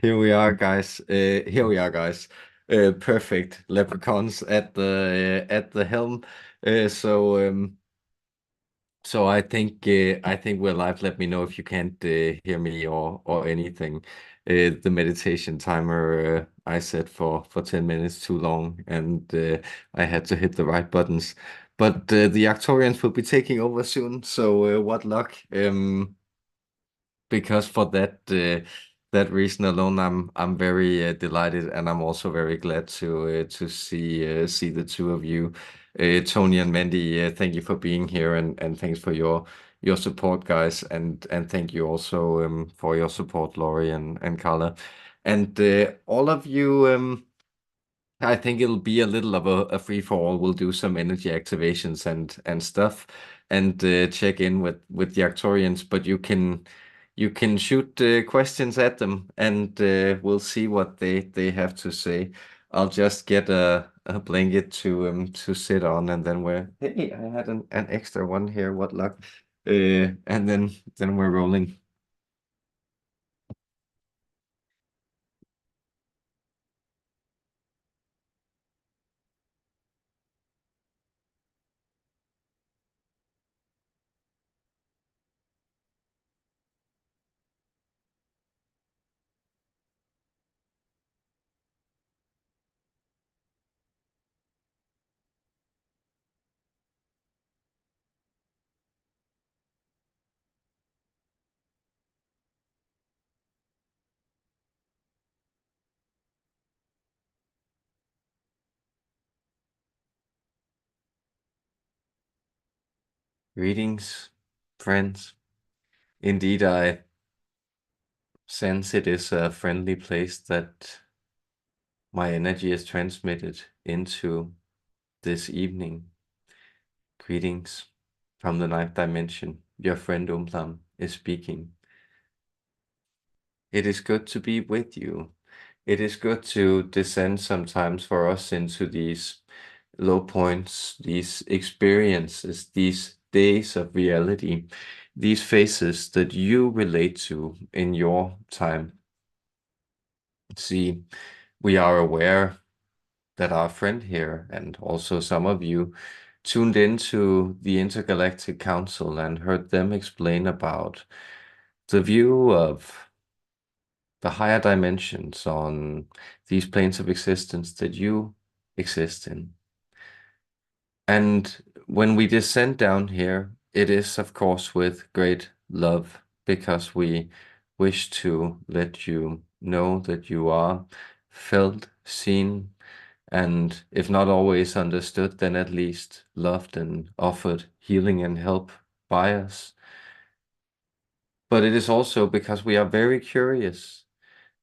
Here we are, guys. Here we are, guys. Perfect leprechauns at the helm. Uh, so um, so I think we're live. Let me know if you can't hear me or anything. The meditation timer I set for 10 minutes too long, and I had to hit the right buttons. But the Arcturians will be taking over soon, so what luck? Because for that reason alone, I'm very delighted, and I'm also very glad to see the two of you, Tony and Mandy. Thank you for being here, and thanks for your support, guys, and thank you also for your support, Laurie and Carla, and all of you. I think it'll be a little of a free for all. We'll do some energy activations and stuff, and check in with the Arcturians. But you can shoot questions at them, and we'll see what they have to say. I'll just get a blanket to sit on, and then we're hey, I had an extra one here. What luck? And then we're rolling. Greetings, friends. Indeed, I sense it is a friendly place that my energy is transmitted into this evening. Greetings from the ninth dimension. Your friend Umlam is speaking. It is good to be with you. It is good to descend sometimes for us into these low points, these experiences, these days of reality, these phases that you relate to in your time. See, we are aware that our friend here, and also some of you, tuned into the Intergalactic Council and heard them explain about the view of the higher dimensions on these planes of existence that you exist in. And when we descend down here, it is, of course, with great love, because we wish to let you know that you are felt, seen, and if not always understood, then at least loved and offered healing and help by us. But it is also because we are very curious.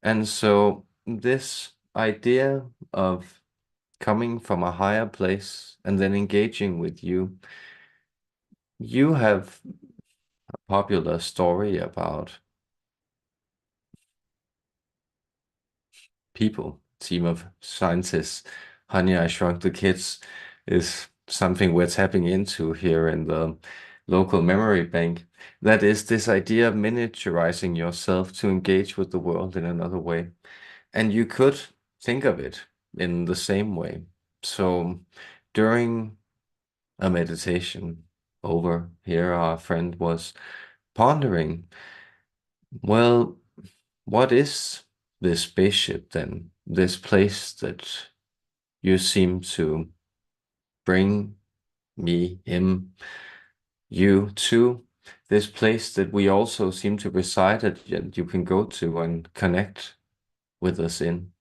And so this idea of coming from a higher place and then engaging with you, you have a popular story about people, team of scientists. Honey, I Shrunk the Kids is something we're tapping into here in the local memory bank. That is this idea of miniaturizing yourself to engage with the world in another way. And you could think of it in the same way. So during a meditation over here, our friend was pondering, well, what is this spaceship then? This place that you seem to bring me, him, you to, this place that we also seem to reside at, and you can go to and connect with us in.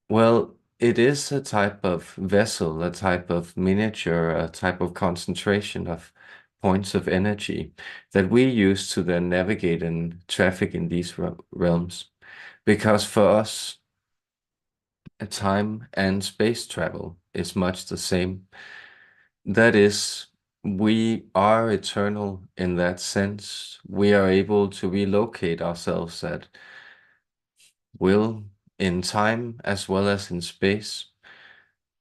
Well, it is a type of vessel, a type of miniature, a type of concentration of points of energy that we use to then navigate and traffic in these realms. Because for us, time and space travel is much the same. That is, we are eternal in that sense. We are able to relocate ourselves at will in time as well as in space.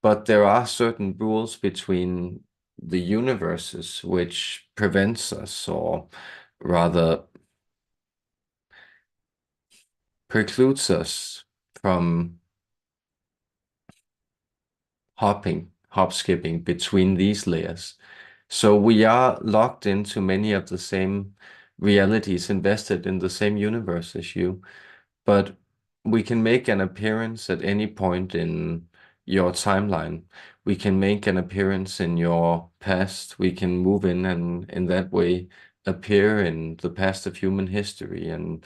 But there are certain rules between the universes which prevents us, or rather precludes us from hop skipping between these layers. So we are locked into many of the same realities, invested in the same universe as you, but we can make an appearance at any point in your timeline. We can make an appearance in your past. We can move in and in that way appear in the past of human history and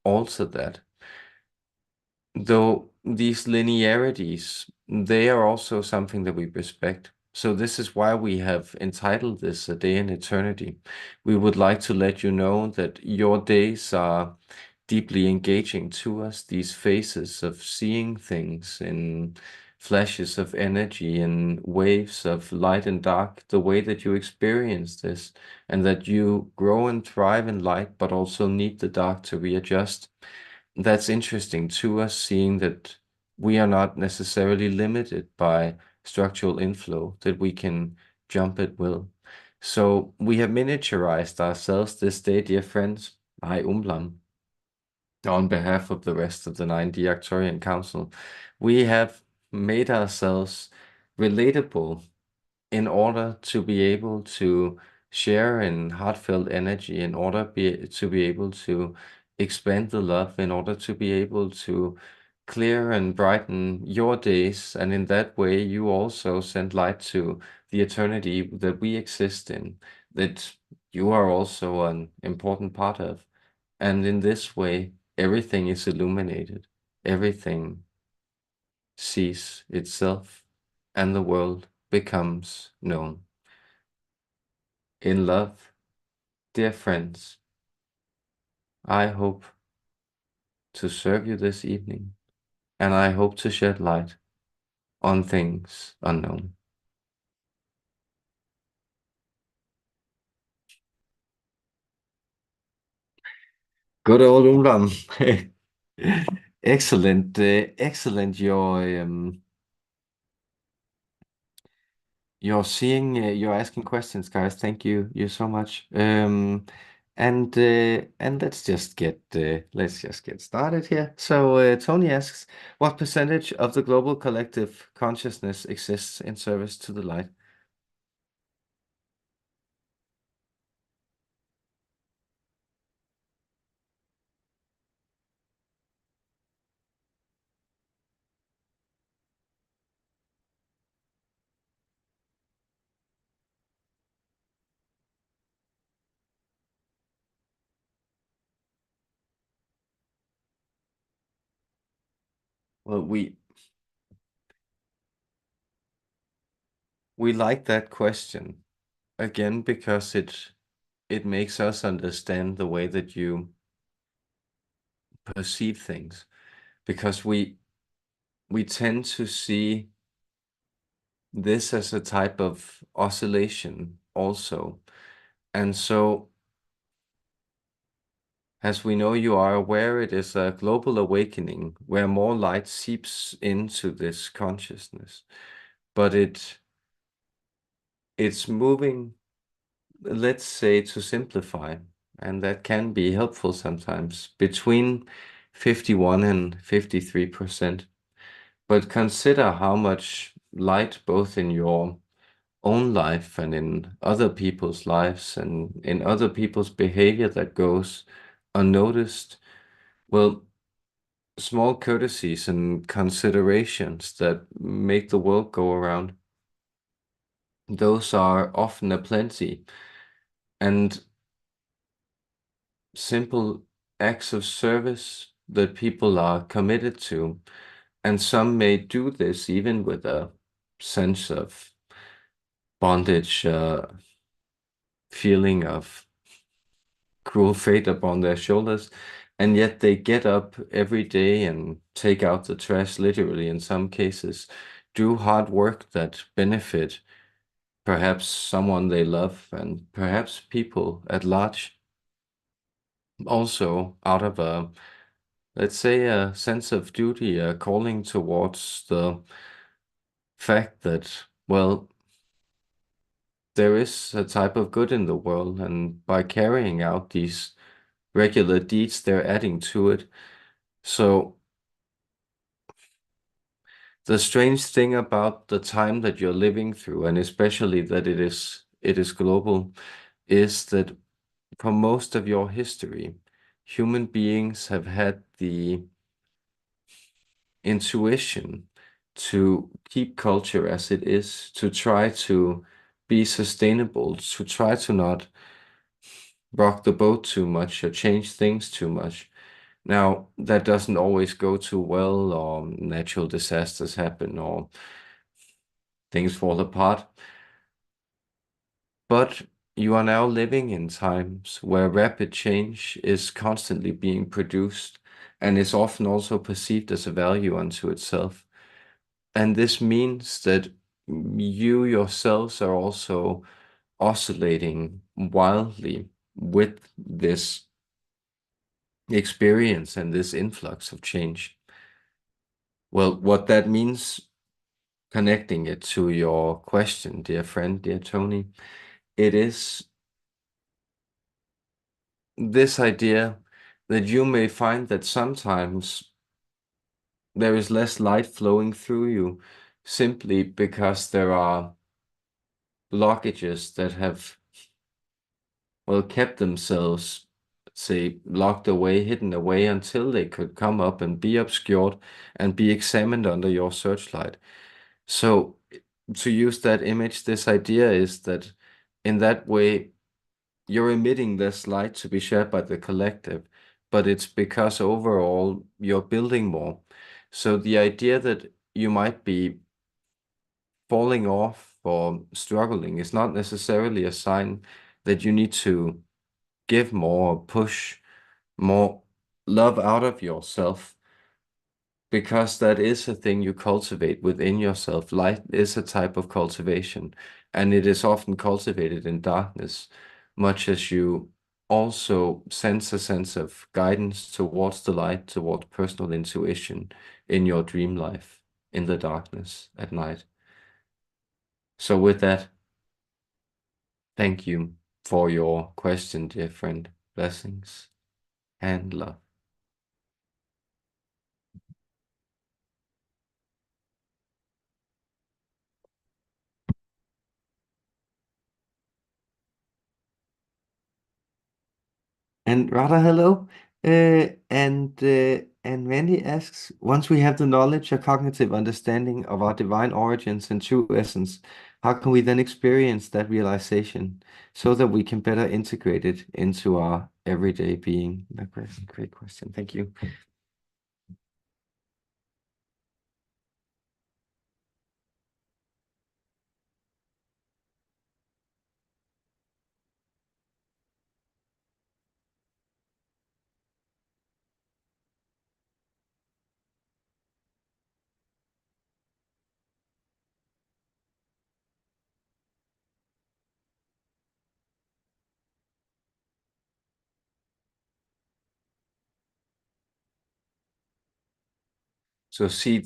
alter that. Though these linearities, they are also something that we respect. So this is why we have entitled this A Day in Eternity. We would like to let you know that your days are deeply engaging to us, these phases of seeing things in flashes of energy and waves of light and dark, the way that you experience this, and that you grow and thrive in light, but also need the dark to readjust. That's interesting to us, seeing that we are not necessarily limited by structural inflow, that we can jump at will. So we have miniaturized ourselves this day, dear friends, I Umlam, on behalf of the rest of the 9D Arcturian Council. We have made ourselves relatable in order to be able to share in heartfelt energy, in order to be able to expand the love, in order to be able to clear and brighten your days, and in that way you also send light to the eternity that we exist in, that you are also an important part of. And in this way, everything is illuminated, everything sees itself, and the world becomes known. In love, dear friends, I hope to serve you this evening, and I hope to shed light on things unknown. Good old Umlam. Excellent, excellent. You're seeing, you're asking questions, guys. Thank you so much. And let's just get started here. So Tony asks, what percentage of the global collective consciousness exists in service to the light? Well, we like that question again because it makes us understand the way that you perceive things, because we tend to see this as a type of oscillation also. And so, as we know, you are aware, it is a global awakening where more light seeps into this consciousness, but it's moving, let's say, to simplify, and that can be helpful sometimes, between 51 and 53%. But consider how much light, both in your own life and in other people's lives and in other people's behavior, that goes unnoticed. Well, small courtesies and considerations that make the world go around, those are often aplenty. And simple acts of service that people are committed to. And some may do this even with a sense of bondage, feeling of cruel fate upon their shoulders. And yet they get up every day and take out the trash, literally in some cases, do hard work that benefit perhaps someone they love and perhaps people at large, also out of a, let's say, a sense of duty, a calling towards the fact that, well, there is a type of good in the world, and by carrying out these regular deeds, they're adding to it. So the strange thing about the time that you're living through, and especially that it is global, is that for most of your history, human beings have had the intuition to keep culture as it is, to try to be sustainable, to try to not rock the boat too much or change things too much. Now, that doesn't always go too well, or natural disasters happen, or things fall apart. But you are now living in times where rapid change is constantly being produced and is often also perceived as a value unto itself. And this means that you yourselves are also oscillating wildly with this experience and this influx of change. Well, what that means, connecting it to your question, dear friend, dear Tony, it is this idea that you may find that sometimes there is less light flowing through you simply because there are blockages that have, well, kept themselves, say, locked away, hidden away until they could come up and be obscured and be examined under your searchlight. So, to use that image, this idea is that in that way, you're emitting less light to be shared by the collective, but it's because overall you're building more. So the idea that you might be falling off or struggling is not necessarily a sign that you need to give more, push more love out of yourself, because that is a thing you cultivate within yourself. Light is a type of cultivation, and it is often cultivated in darkness, much as you also sense a sense of guidance towards the light, towards personal intuition in your dream life, in the darkness at night. So with that, thank you for your question, dear friend. Blessings and love. And Radha, hello. And Mandy asks, once we have the knowledge or cognitive understanding of our divine origins and true essence, how can we then experience that realization so that we can better integrate it into our everyday being? Great question. Thank you. So see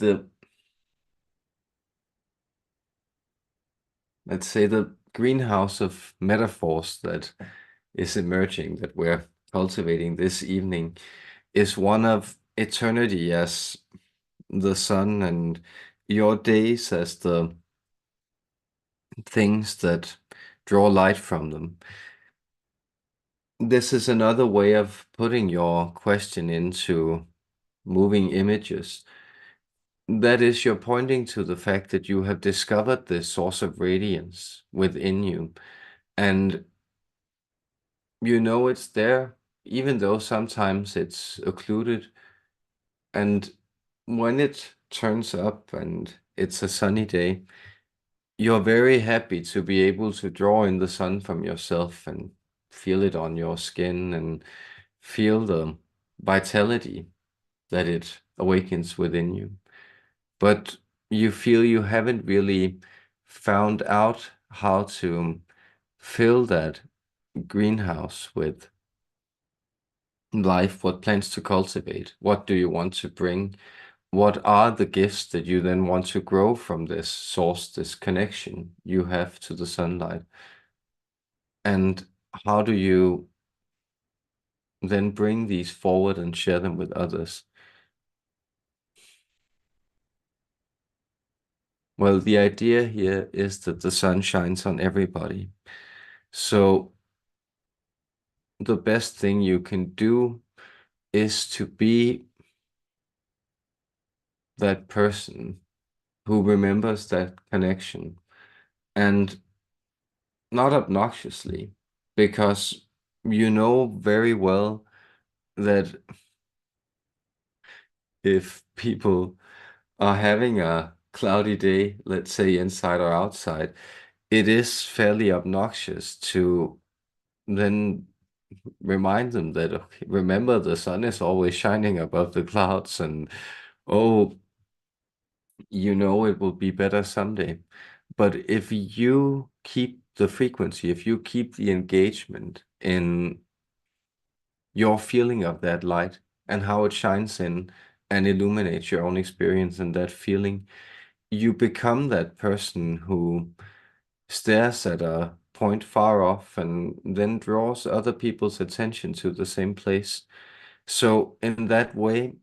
let's say the greenhouse of metaphors that is emerging, that we're cultivating this evening, is one of eternity as the sun and your days as the things that draw light from them. This is another way of putting your question into moving images. That is, you're pointing to the fact that you have discovered this source of radiance within you, and you know it's there, even though sometimes it's occluded. And when it turns up and it's a sunny day, you're very happy to be able to draw in the sun from yourself and feel it on your skin and feel the vitality that it awakens within you. But you feel you haven't really found out how to fill that greenhouse with life, what plants to cultivate, what do you want to bring, what are the gifts that you then want to grow from this source, this connection you have to the sunlight, and how do you then bring these forward and share them with others? Well, the idea here is that the sun shines on everybody. So the best thing you can do is to be that person who remembers that connection, and not obnoxiously, because you know very well that if people are having a cloudy day, let's say inside or outside, it is fairly obnoxious to then remind them that, okay, remember, the sun is always shining above the clouds, and oh, you know it will be better someday. But if you keep the frequency, if you keep the engagement in your feeling of that light and how it shines in and illuminates your own experience and that feeling, you become that person who stares at a point far off and then draws other people's attention to the same place. So in that way,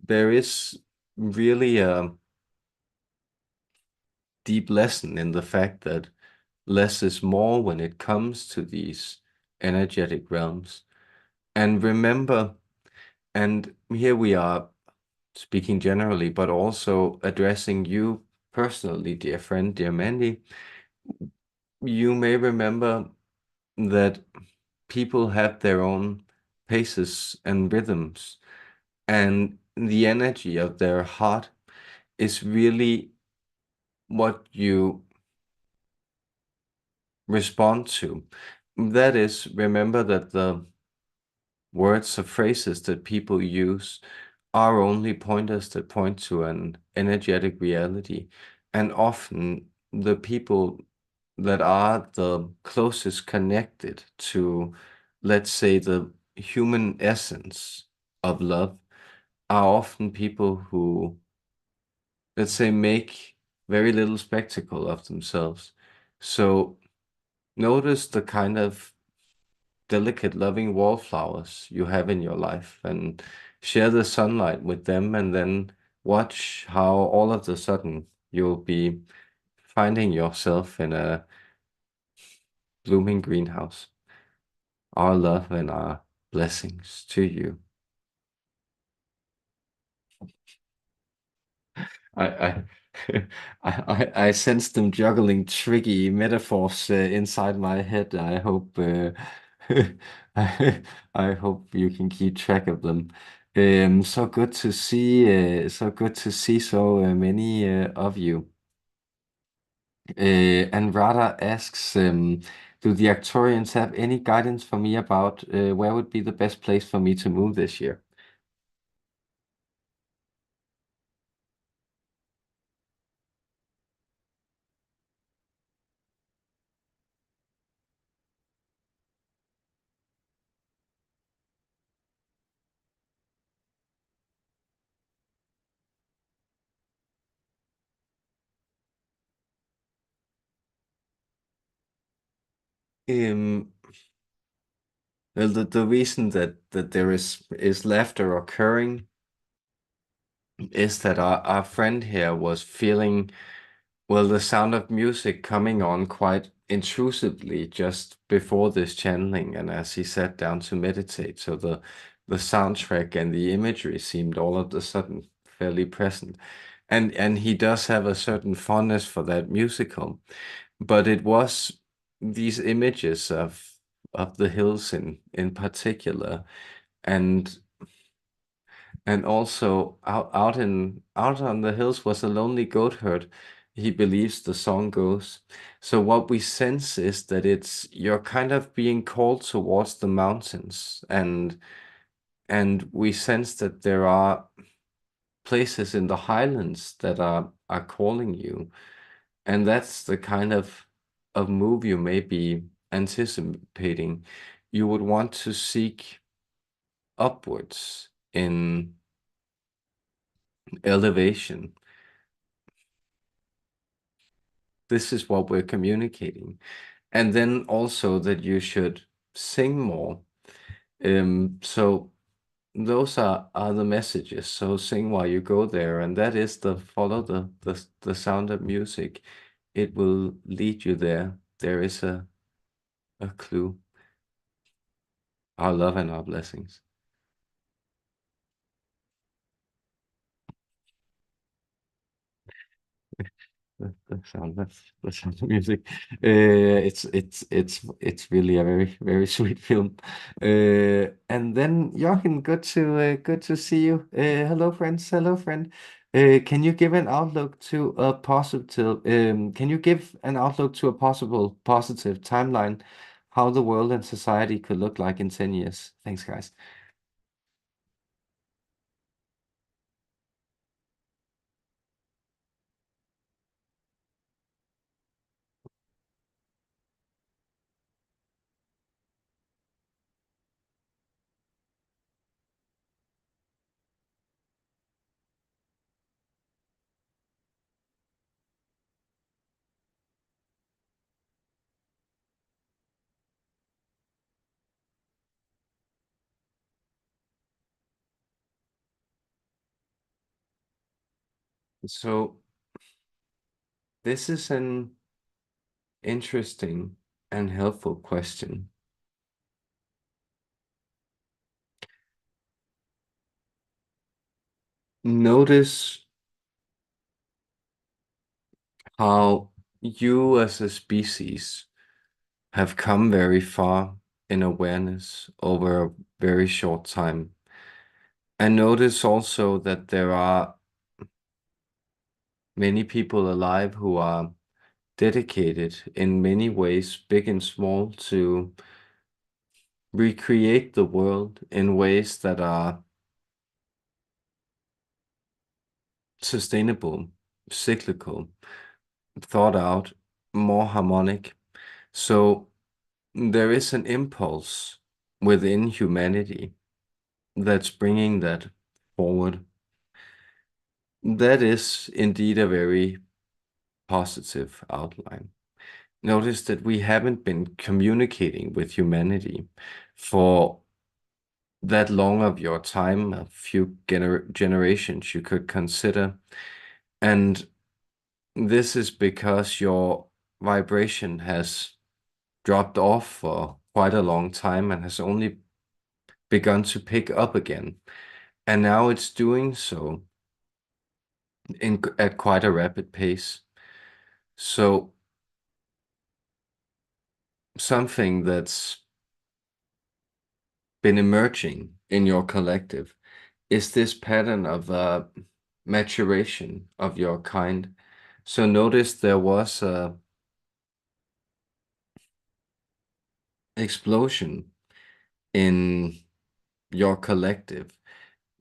there is really a deep lesson in the fact that less is more when it comes to these energetic realms. And remember, and here we are speaking generally, but also addressing you personally, dear friend, dear Mandy, you may remember that people have their own paces and rhythms, and the energy of their heart is really what you respond to. That is, remember that the words or phrases that people use are only pointers that point to an energetic reality. And often the people that are the closest connected to, let's say, the human essence of love are often people who, let's say, make very little spectacle of themselves. So notice the kind of delicate, loving wallflowers you have in your life and share the sunlight with them, and then watch how all of a sudden you'll be finding yourself in a blooming greenhouse. Our love and our blessings to you. I I I sense them juggling tricky metaphors inside my head. I hope I, I hope you can keep track of them. So good to see, so good to see so many of you. And Radha asks, do the Arcturians have any guidance for me about where would be the best place for me to move this year? Um, well, the reason that there is laughter occurring is that our friend here was feeling, well, the sound of music coming on quite intrusively just before this channeling and as he sat down to meditate. So the soundtrack and the imagery seemed all of a sudden fairly present. And he does have a certain fondness for that musical, but it was these images of the hills in particular, and also out on the hills was a lonely goat herd, he believes the song goes. So what we sense is that it's you're kind of being called towards the mountains, and we sense that there are places in the highlands that are calling you. And that's the kind of move you may be anticipating. You would want to seek upwards in elevation. This is what we're communicating. And then also that you should sing more. So those are the messages. So sing while you go there, and that is the follow the sound of music. It will lead you there. There is a clue. Our love and our blessings. The sound of music. It's really a very sweet film. And then Jochen, good to see you. Hello friends, hello friend. Can you give an outlook to a positive? Can you give an outlook to a possible positive timeline, how the world and society could look like in 10 years? Thanks, guys. So this is an interesting and helpful question. Notice how you as a species have come very far in awareness over a very short time. And notice also that there are many people alive who are dedicated in many ways, big and small, to recreate the world in ways that are sustainable, cyclical, thought out, more harmonic. So there is an impulse within humanity that's bringing that forward. That is indeed a very positive outline. Notice that we haven't been communicating with humanity for that long of your time, a few generations you could consider. And this is because your vibration has dropped off for quite a long time and has only begun to pick up again. And now it's doing so at quite a rapid pace. So something that's been emerging in your collective is this pattern of maturation of your kind. So notice there was a explosion in your collective.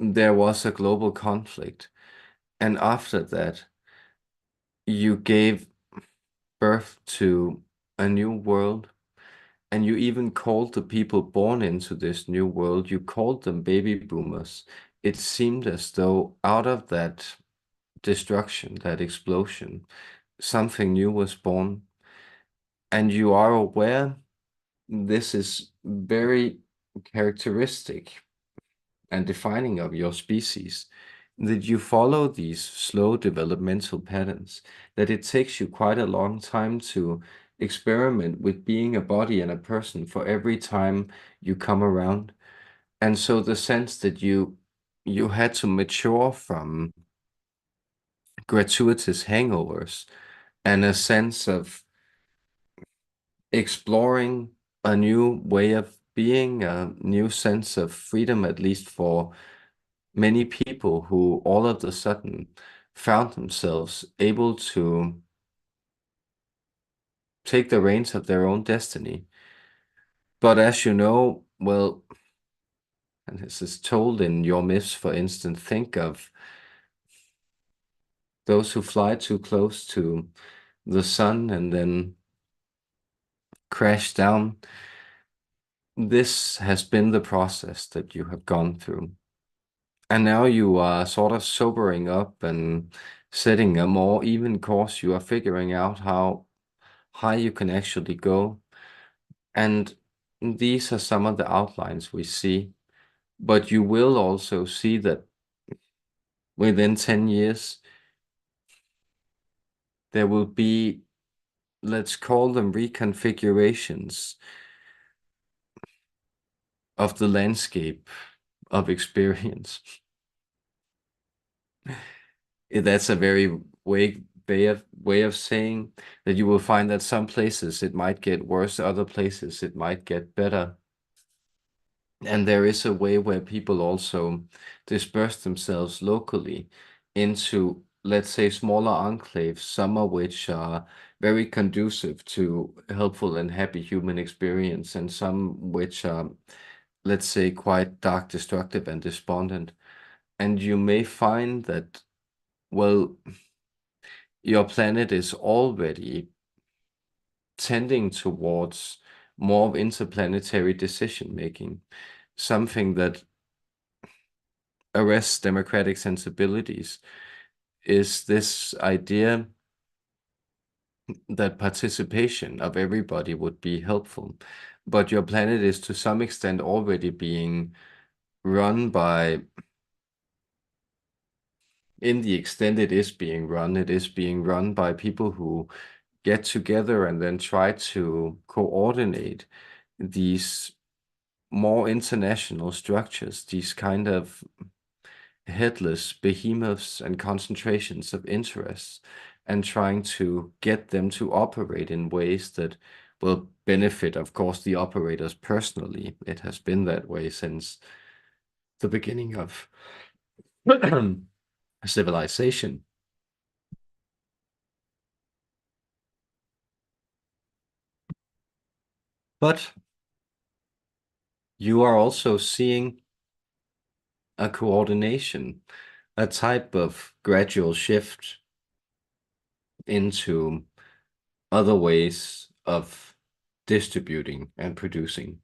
There was a global conflict. And after that, you gave birth to a new world. And you even called the people born into this new world, you called them baby boomers. It seemed as though out of that destruction, that explosion, something new was born. And you are aware this is very characteristic and defining of your species, that you follow these slow developmental patterns, that it takes you quite a long time to experiment with being a body and a person for every time you come around. And so the sense that you had to mature from gratuitous hangovers and a sense of exploring a new way of being, a new sense of freedom, at least for many people who all of a sudden found themselves able to take the reins of their own destiny. But as you know, well, and this is told in your myths, for instance, think of those who fly too close to the sun and then crash down. This has been the process that you have gone through. And now you are sort of sobering up and setting a more even course. You are figuring out how high you can actually go. And these are some of the outlines we see. But you will also see that within 10 years, there will be, let's call them reconfigurations of the landscape of experience. That's a very way of saying that you will find that some places it might get worse, other places it might get better. And there is a way where people also disperse themselves locally into, let's say, smaller enclaves, some of which are very conducive to helpful and happy human experience, and some which are, let's say, quite dark, destructive, and despondent. And you may find that, well, your planet is already tending towards more of interplanetary decision making, something that arrests democratic sensibilities is this idea that participation of everybody would be helpful. But your planet is to some extent already being run by, in the extent it is being run by people who get together and then try to coordinate these more international structures, these kind of headless behemoths and concentrations of interests, and trying to get them to operate in ways that will benefit, of course, the operators personally. It has been that way since the beginning of civilization. But you are also seeing a coordination, a type of gradual shift into other ways of distributing and producing.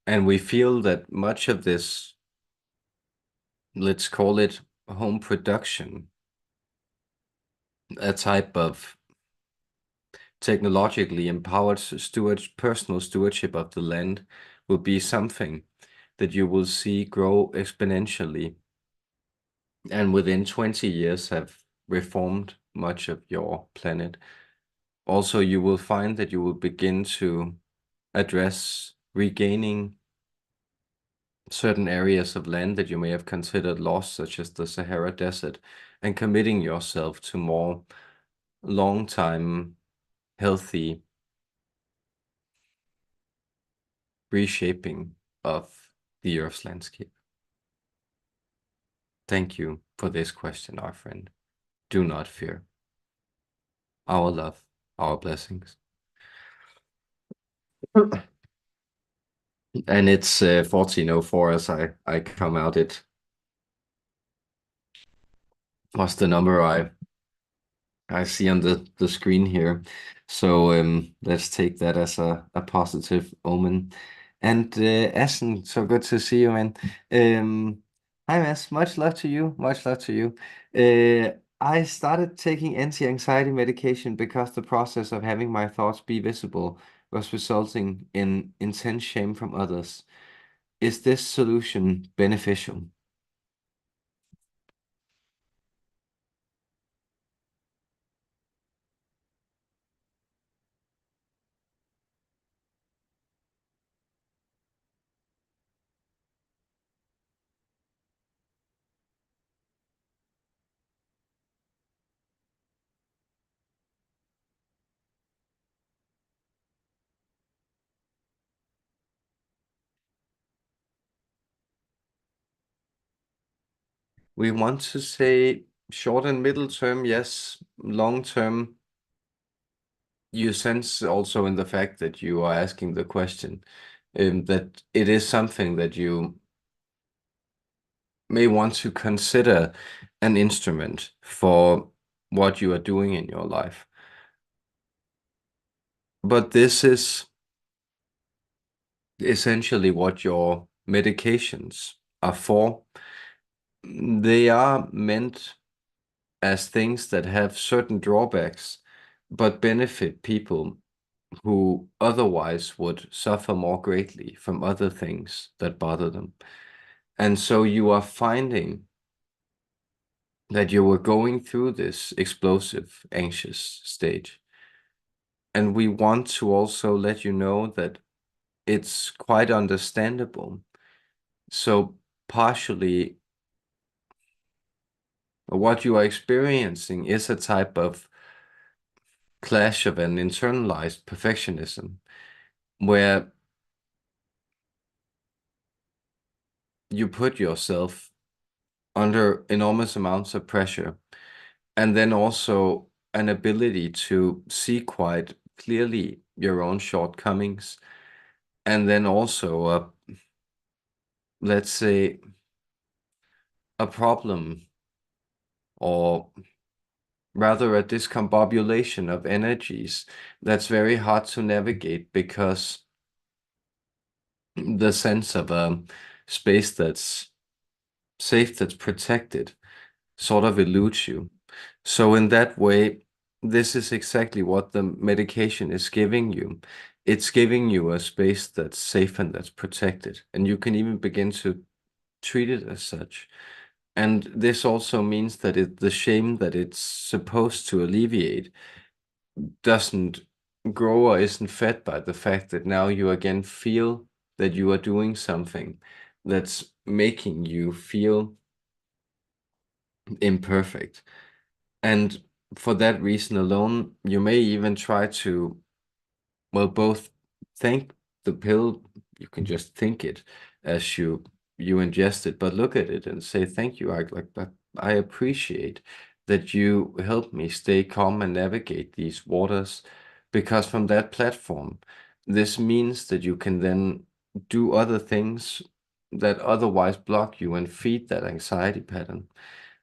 And we feel that much of this, let's call it home production, a type of technologically empowered personal stewardship of the land, will be something that you will see grow exponentially and within 20 years have reformed much of your planet. Also, you will find that you will begin to address regaining certain areas of land that you may have considered lost, such as the Sahara Desert, and committing yourself to more long-time, healthy reshaping of the Earth's landscape. Thank you for this question, our friend. Do not fear. Our love, our blessings. And it's 1404 as I come out. It was the number I see on the screen here. So let's take that as a positive omen. And Essen, so good to see you, man. Hi, Mads. Much love to you. Much love to you. I started taking anti-anxiety medication because the process of having my thoughts be visible was resulting in intense shame from others. Is this solution beneficial? We want to say short and middle term, yes. Long term, you sense also in the fact that you are asking the question, that it is something that you may want to consider an instrument for what you are doing in your life. But this is essentially what your medications are for. They are meant as things that have certain drawbacks, but benefit people who otherwise would suffer more greatly from other things that bother them. And so you are finding that you were going through this explosive, anxious stage. And we want to also let you know that it's quite understandable. So, partially, what you are experiencing is a type of clash of an internalized perfectionism where you put yourself under enormous amounts of pressure, and then also an ability to see quite clearly your own shortcomings, and then also, let's say, a problem, or rather a discombobulation of energies that's very hard to navigate because the sense of a space that's safe, that's protected, sort of eludes you. So in that way, this is exactly what the medication is giving you. It's giving you a space that's safe and that's protected, and you can even begin to treat it as such. And this also means that the shame that it's supposed to alleviate doesn't grow or isn't fed by the fact that now you again feel that you are doing something that's making you feel imperfect. And for that reason alone, you may even try to, well, both thank the pill, you can just think it as you ingest it, but look at it and say, thank you. I appreciate that you help me stay calm and navigate these waters, because from that platform, this means that you can then do other things that otherwise block you and feed that anxiety pattern.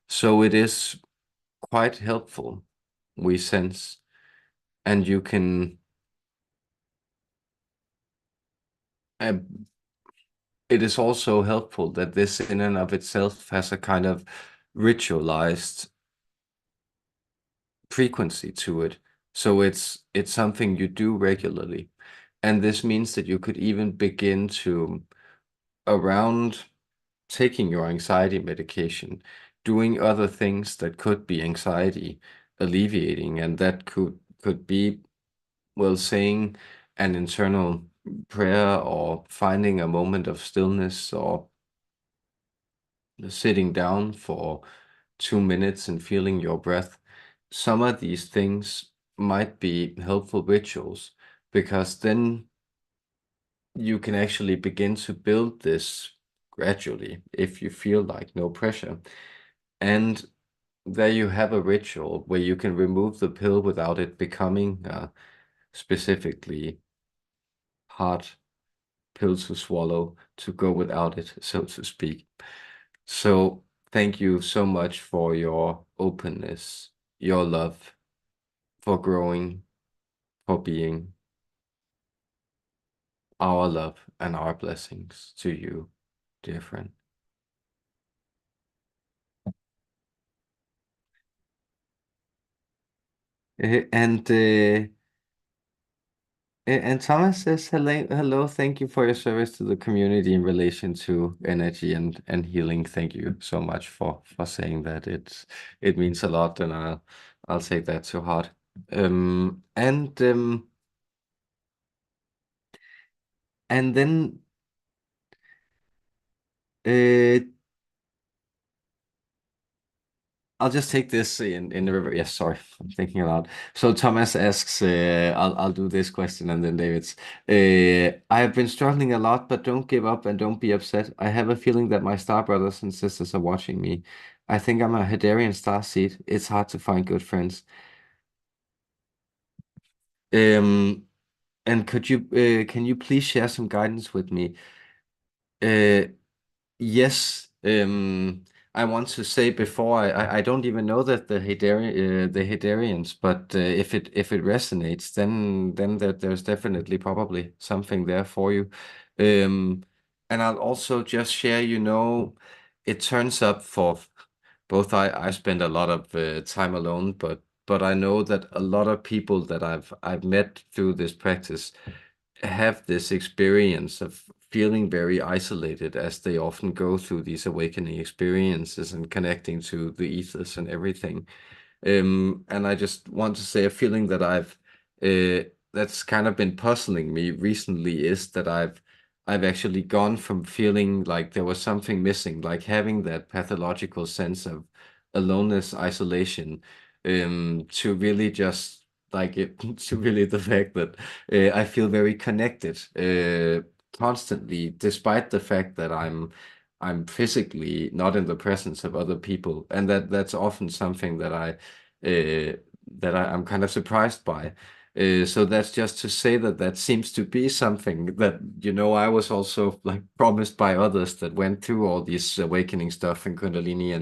So it is quite helpful, we sense, and you can, uh, it is also helpful that this in and of itself has a kind of ritualized frequency to it. So it's something you do regularly. And this means that you could even begin to, around taking your anxiety medication, doing other things that could be anxiety alleviating, and that could be, well, saying an internal prayer, or finding a moment of stillness, or sitting down for 2 minutes and feeling your breath. Some of these things might be helpful rituals, because then you can actually begin to build this gradually if you feel like no pressure. And there you have a ritual where you can remove the pill without it becoming specifically hard pill to swallow to go without it, so to speak. So thank you so much for your openness, your love, for growing, for being, our love and our blessings to you, dear friend. And Thomas says hello. Thank you for your service to the community in relation to energy and healing. Thank you so much for saying that. It means a lot, and I'll take that to heart. And then uh, I'll just take this in the river. Yes, sorry, I'm thinking aloud. So Thomas asks, I'll do this question and then David's. I have been struggling a lot, but don't give up and don't be upset. I have a feeling that my star brothers and sisters are watching me. I think I'm a Hadarian star seed. It's hard to find good friends. Um, and can you please share some guidance with me? Uh, Yes, I want to say before, I don't even know that the Hadarians, but if it resonates, then there's definitely probably something there for you. And I'll also just share, it turns up for both. I spend a lot of time alone, but but I know that a lot of people that I've met through this practice have this experience of feeling very isolated as they often go through these awakening experiences and connecting to the ethers and everything. And I just want to say a feeling that that's kind of been puzzling me recently is that I've actually gone from feeling like there was something missing, like having that pathological sense of aloneness, isolation, to really just like it, to really the fact that I feel very connected, constantly, despite the fact that I'm physically not in the presence of other people, and that's often something uh, I'm kind of surprised by. So that's just to say that that seems to be something that, I was also like promised by others that went through all these awakening stuff and Kundalini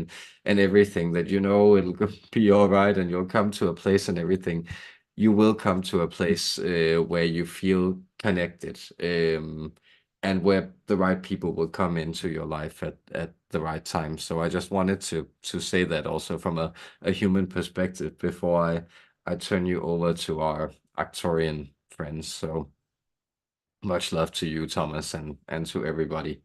and everything, that, it'll be all right and you'll come to a place and everything. You will come to a place where you feel connected, and where the right people will come into your life at the right time. So I just wanted to say that also from a human perspective before I turn you over to our Arcturian friends. So much love to you, Thomas, and to everybody.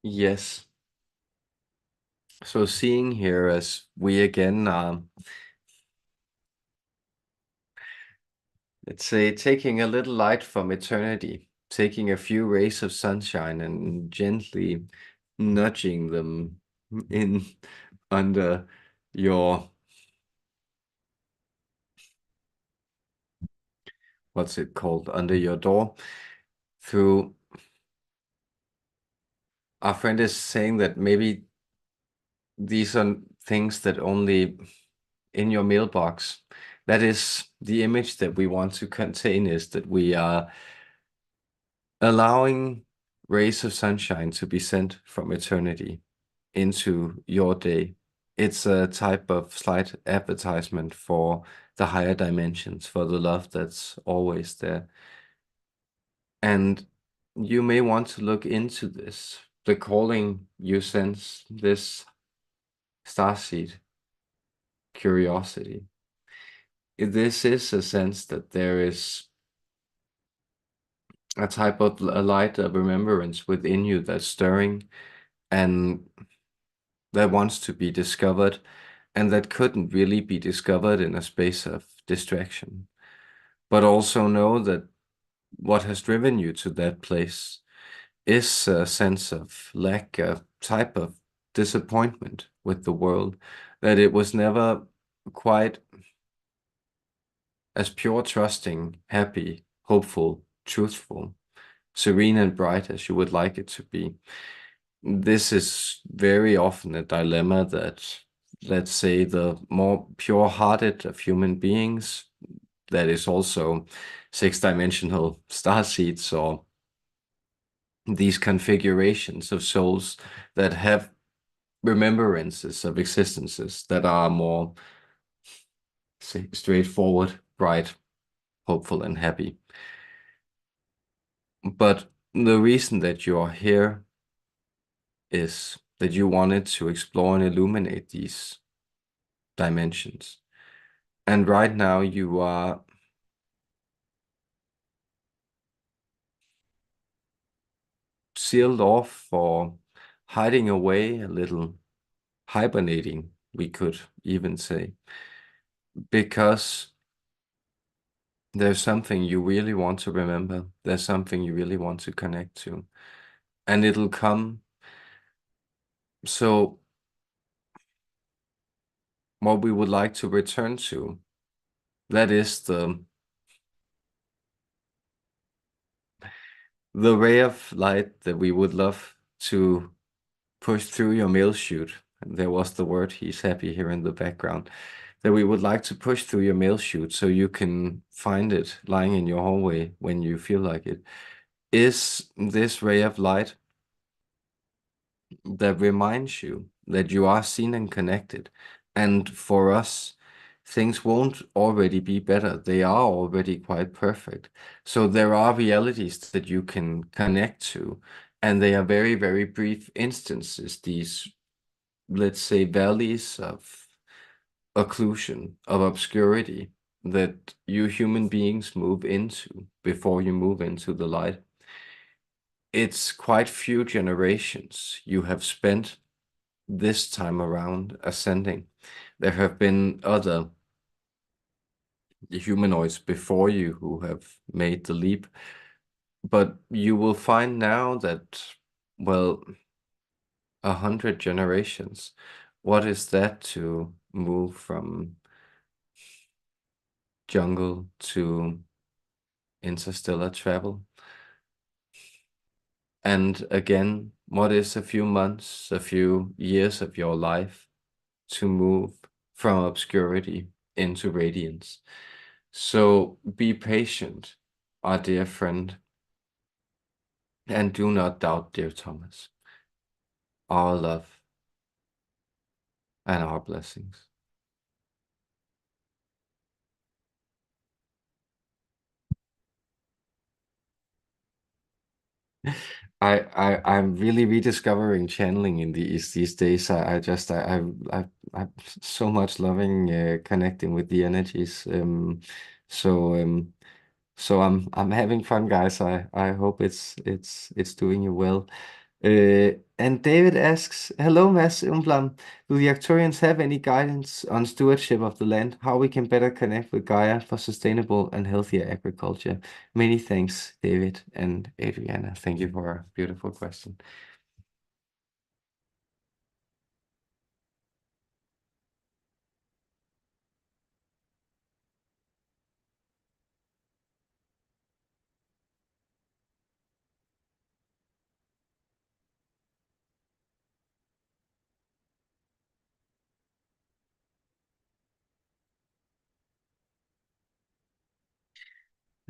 Yes. So seeing here as we again, let's say, taking a little light from eternity, taking a few rays of sunshine and gently nudging them in under your, what's it called, under your door, through, our friend is saying that maybe these are things that only in your mailbox. That is the image that we want to contain, is that we are allowing rays of sunshine to be sent from eternity into your day. It's a type of slight advertisement for the higher dimensions, for the love that's always there. And you may want to look into this, the calling you sense, this starseed curiosity. This is a sense that there is a type of a light of remembrance within you that's stirring and that wants to be discovered, and that couldn't really be discovered in a space of distraction. But also know that what has driven you to that place is a sense of lack, a type of disappointment with the world, that it was never quite as pure, trusting, happy, hopeful, truthful, serene, and bright as you would like it to be. This is very often a dilemma that, let's say, the more pure-hearted of human beings, that is also six-dimensional starseeds or these configurations of souls that have remembrances of existences that are more, say, straightforward, bright, hopeful, and happy. But the reason that you are here is that you wanted to explore and illuminate these dimensions. And right now you are sealed off or hiding away a little, hibernating, we could even say, because there's something you really want to remember. There's something you really want to connect to, and it'll come. So what we would like to return to, that is the ray of light that we would love to push through your mail chute. There was the word, he's happy here in the background. That we would like to push through your mail chute so you can find it lying in your hallway when you feel like it. Is this ray of light that reminds you that you are seen and connected. And for us, things won't already be better. They are already quite perfect. So there are realities that you can connect to, and they are very, very brief instances, these, let's say, valleys of occlusion, of obscurity that you human beings move into before you move into the light. It's quite few generations you have spent this time around ascending. There have been other humanoids before you who have made the leap, but you will find now that, well, 100 generations, what is that to move from jungle to interstellar travel? And again, what is a few months, a few years of your life to move from obscurity into radiance? So be patient, our dear friend, and do not doubt, dear Thomas, our love and our blessings. I'm really rediscovering channeling in these days. I'm so much loving connecting with the energies. So so I'm having fun, guys. I hope it's doing you well. And David asks, "Hello, Mads Umblam. Do the Arcturians have any guidance on stewardship of the land? How we can better connect with Gaia for sustainable and healthier agriculture?" Many thanks, David and Adriana. Thank you for a beautiful question.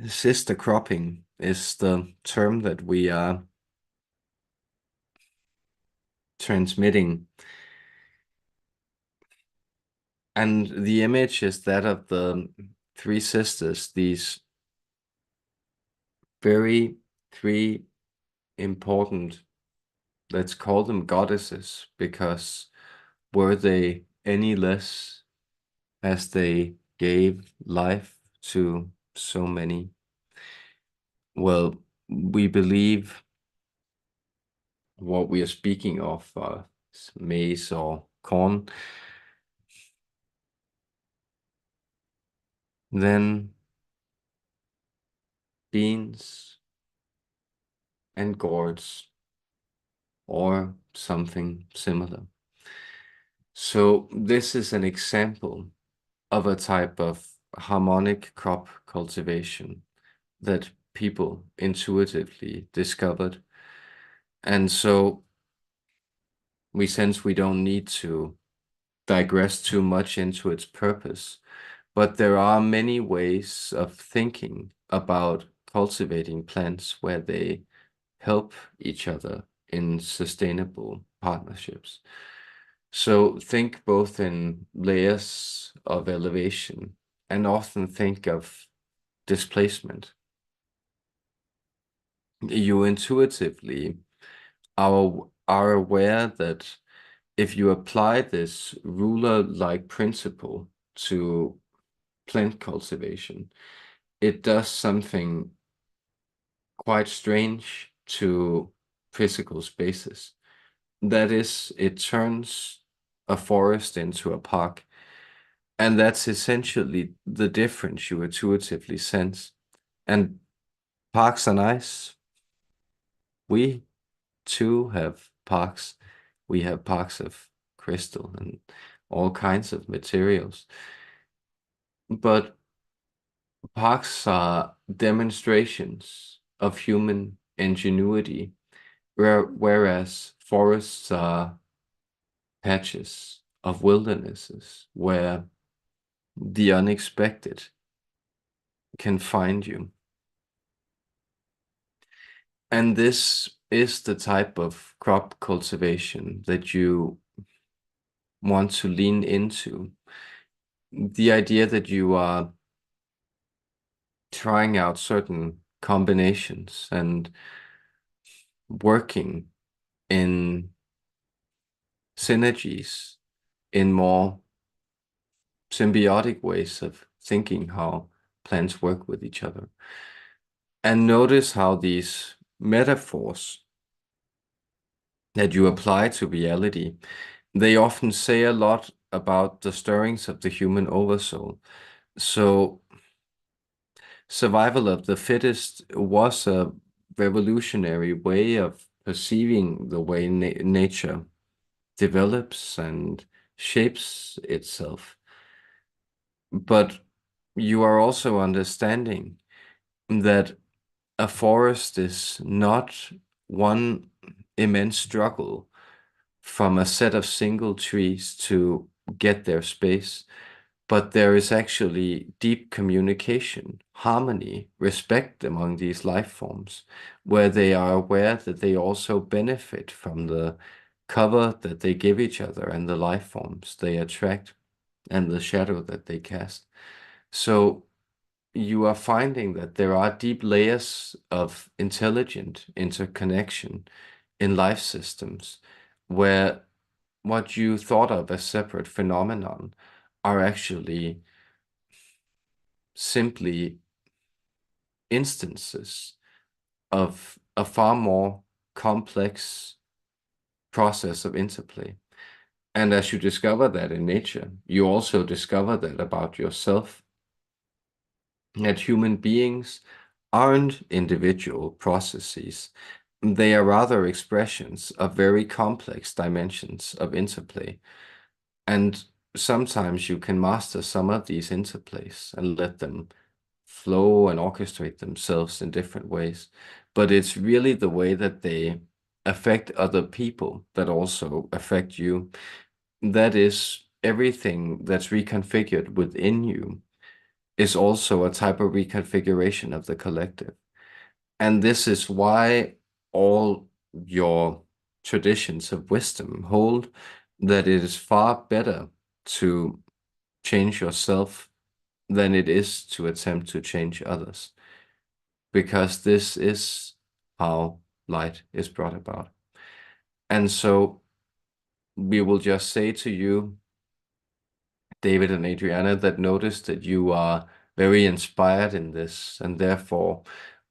Sister cropping is the term that we are transmitting. And the image is that of the three sisters, these very three important, let's call them goddesses, because were they any less as they gave life to so many? Well, we believe what we are speaking of, maize or corn, then beans and gourds or something similar. So this is an example of a type of harmonic crop cultivation that people intuitively discovered. And so we sense we don't need to digress too much into its purpose, but there are many ways of thinking about cultivating plants where they help each other in sustainable partnerships. So think both in layers of elevation and often think of displacement. You intuitively are aware that if you apply this ruler-like principle to plant cultivation, it does something quite strange to physical spaces. That is, it turns a forest into a park. And that's essentially the difference you intuitively sense. And parks are nice. We too have parks. We have parks of crystal and all kinds of materials. But parks are demonstrations of human ingenuity Whereas forests are patches of wildernesses where the unexpected can find you. And this is the type of crop cultivation that you want to lean into. The idea that you are trying out certain combinations and working in synergies, in more symbiotic ways of thinking how plants work with each other. And notice how these metaphors that you apply to reality, they often say a lot about the stirrings of the human oversoul. So survival of the fittest was a revolutionary way of perceiving the way nature develops and shapes itself. But you are also understanding that a forest is not one immense struggle from a set of single trees to get their space, but there is actually deep communication, harmony, respect among these life forms, where they are aware that they also benefit from the cover that they give each other and the life forms they attract and the shadow that they cast. So you are finding that there are deep layers of intelligent interconnection in life systems where what you thought of as separate phenomenon are actually simply instances of a far more complex process of interplay. And as you discover that in nature, you also discover that about yourself, that human beings aren't individual processes. They are rather expressions of very complex dimensions of interplay. And sometimes you can master some of these interplays and let them flow and orchestrate themselves in different ways. But it's really the way that they affect other people that also affect you. That is, everything that's reconfigured within you is also a type of reconfiguration of the collective. And this is why all your traditions of wisdom hold that it is far better to change yourself than it is to attempt to change others, because this is how light is brought about. And so we will just say to you, David and Adriana, that notice that you are very inspired in this, and therefore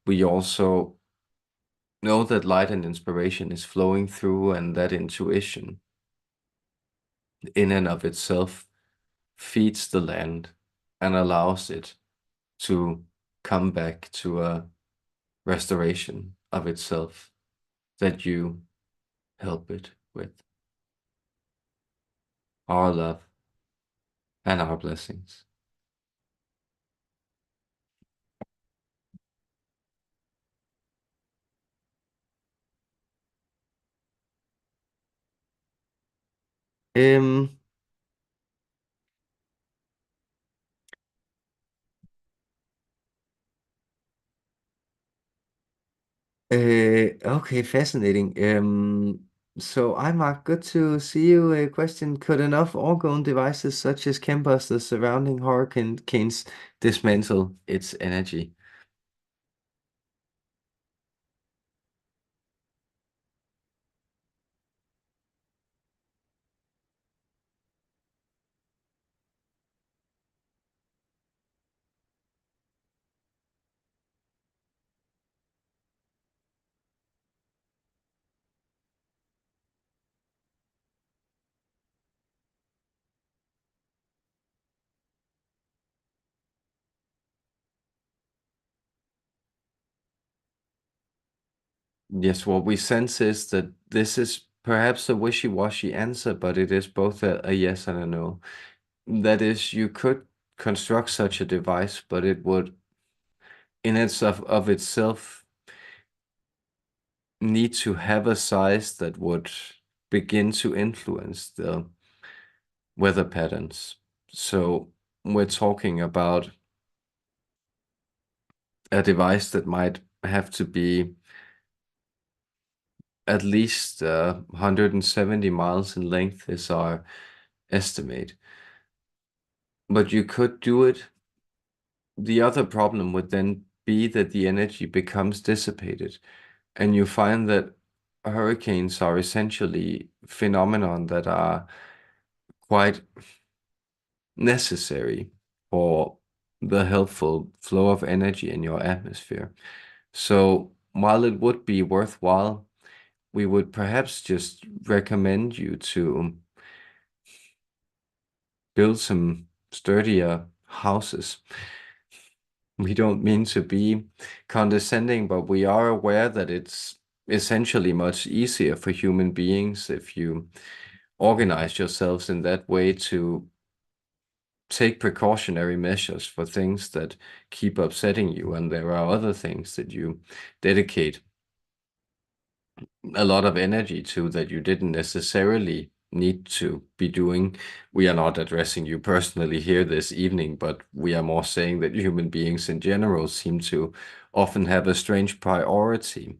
we also know that light and inspiration is flowing through, and that intuition in and of itself feeds the land and allows it to come back to a restoration of itself that you help it with. Our love and our blessings. Um, okay, fascinating. So I'm Mark. Good to see you. A question: could enough orgone devices such as chembusters surrounding hurricanes dismantle its energy? Yes, what we sense is that this is perhaps a wishy-washy answer, but it is both a yes and a no. That is, you could construct such a device, but it would, in itself of itself, need to have a size that would begin to influence the weather patterns. So we're talking about a device that might have to be at least 170 miles in length is our estimate. But you could do it. The other problem would then be that the energy becomes dissipated, and you find that hurricanes are essentially phenomenon that are quite necessary for the helpful flow of energy in your atmosphere. So while it would be worthwhile, we would perhaps just recommend you to build some sturdier houses. We don't mean to be condescending, but we are aware that it's essentially much easier for human beings if you organize yourselves in that way to take precautionary measures for things that keep upsetting you, and there are other things that you dedicate a lot of energy to that you didn't necessarily need to be doing. We are not addressing you personally here this evening, but we are more saying that human beings in general seem to often have a strange priority.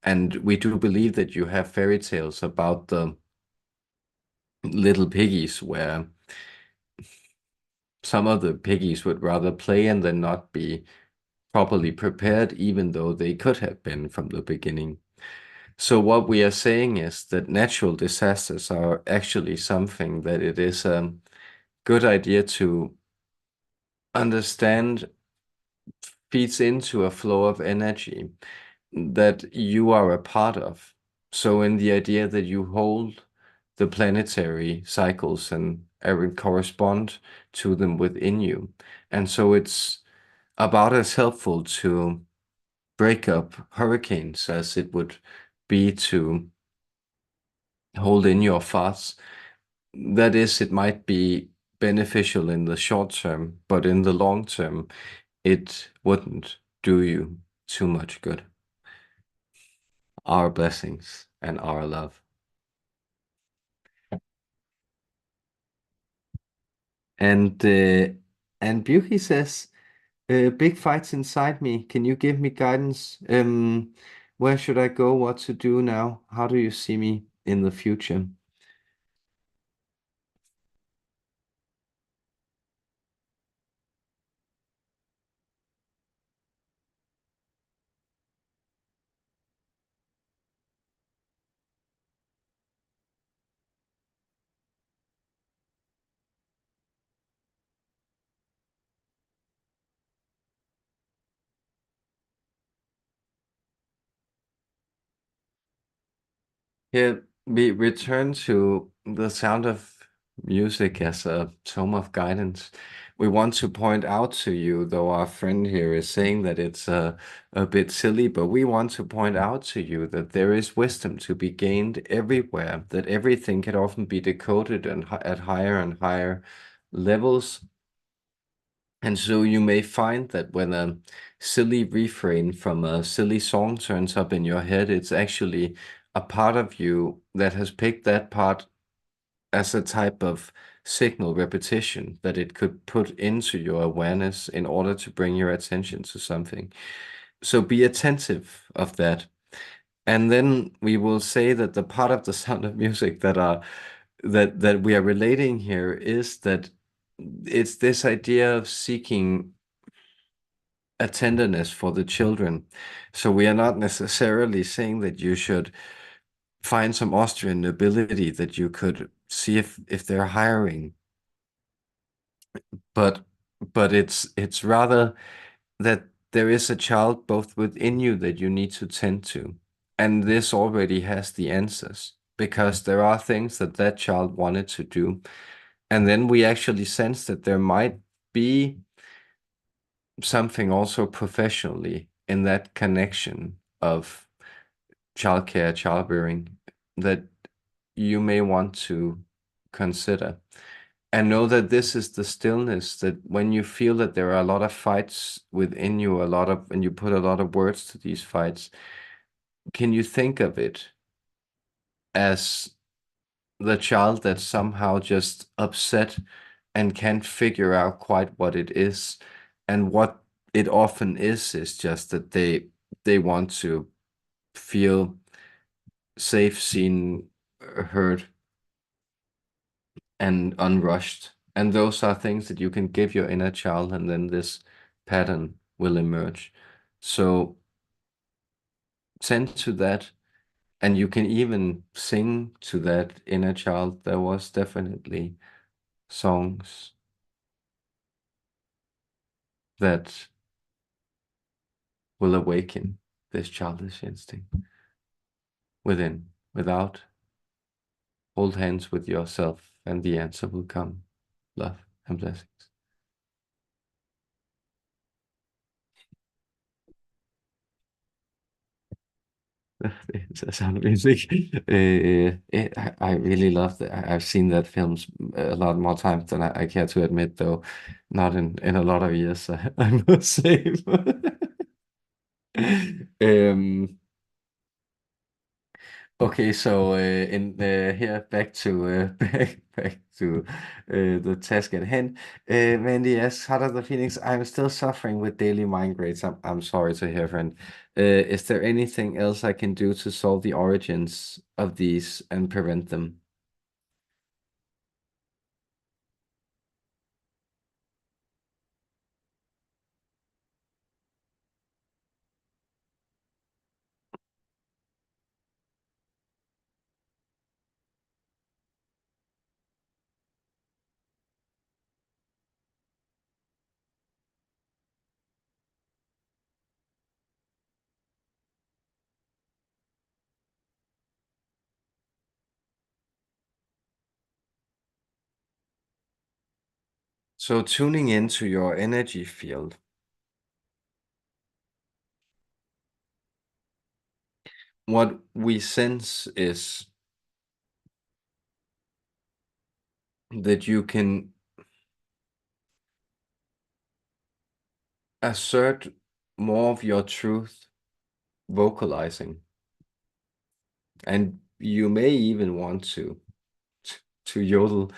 And we do believe that you have fairy tales about the little piggies where some of the piggies would rather play and then not be properly prepared, even though they could have been from the beginning. So what we are saying is that natural disasters are actually something that it is a good idea to understand feeds into a flow of energy that you are a part of. So in the idea that you hold the planetary cycles and correspond to them within you. And so it's about as helpful to break up hurricanes as it would be to hold in your thoughts. That is, it might be beneficial in the short term, but in the long term, it wouldn't do you too much good. Our blessings and our love. And Beauty says, big fights inside me. Can you give me guidance? Where should I go? What to do now? How do you see me in the future? Here we return to the sound of music as a tome of guidance. We want to point out to you, though our friend here is saying that it's a bit silly, but we want to point out to you that there is wisdom to be gained everywhere, that everything can often be decoded and at higher and higher levels. And so you may find that when a silly refrain from a silly song turns up in your head, it's actually a part of you that has picked that part as a type of signal repetition that it could put into your awareness in order to bring your attention to something. So be attentive of that. And then we will say that the part of the sound of music that we are relating here is that it's this idea of seeking a tenderness for the children. So we are not necessarily saying that you should find some Austrian nobility that you could see if they're hiring, but it's rather that there is a child both within you that you need to tend to, and this already has the answers because there are things that that child wanted to do, and then we actually sense that there might be something also professionally in that connection of childcare, childbearing that you may want to consider. And know that this is the stillness that when you feel that there are a lot of fights within you, and you put a lot of words to these fights, can you think of it as the child that's somehow just upset and can't figure out quite what it is? And what it often is just that they want to feel safe, seen, heard, and unrushed. And those are things that you can give your inner child, and then this pattern will emerge. So tend to that, and you can even sing to that inner child. There was definitely songs that will awaken this childish instinct within. Without, hold hands with yourself, and the answer will come. Love and blessings. Det sounds music. I really love that. I've seen that film a lot more times than I care to admit, though. Not in a lot of years, I must say. um, okay, so in here back to back to the task at hand. Mandy asks, "How are the feelings? I'm still suffering with daily migraines. I'm sorry to hear, friend. Is there anything else I can do to solve the origins of these and prevent them?" So tuning into your energy field, what we sense is that you can assert more of your truth vocalizing, and you may even want to yodel.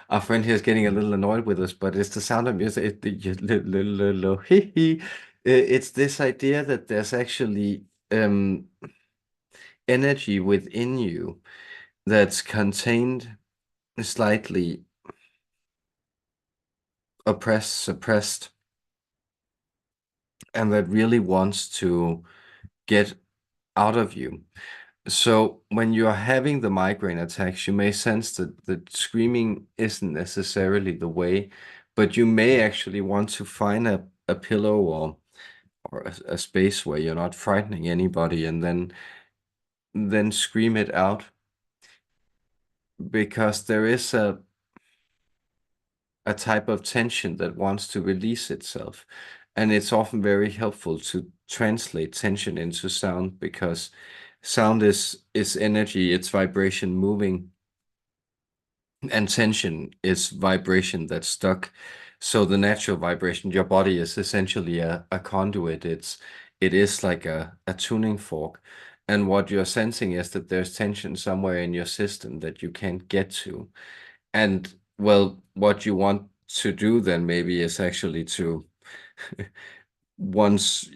Our friend here is getting a little annoyed with us, but it's the sound of music. It's this idea that there's actually energy within you that's contained, slightly oppressed, suppressed, and that really wants to get out of you. So when you're having the migraine attacks, you may sense that the screaming isn't necessarily the way, but you may actually want to find a pillow or a space where you're not frightening anybody, and then scream it out, because there is a type of tension that wants to release itself. And it's often very helpful to translate tension into sound, because sound is energy, it's vibration moving, and tension is vibration that's stuck. So the natural vibration, your body is essentially a conduit. It is like a tuning fork. And what you're sensing is that there's tension somewhere in your system that you can't get to. And well, what you want to do then maybe is actually to once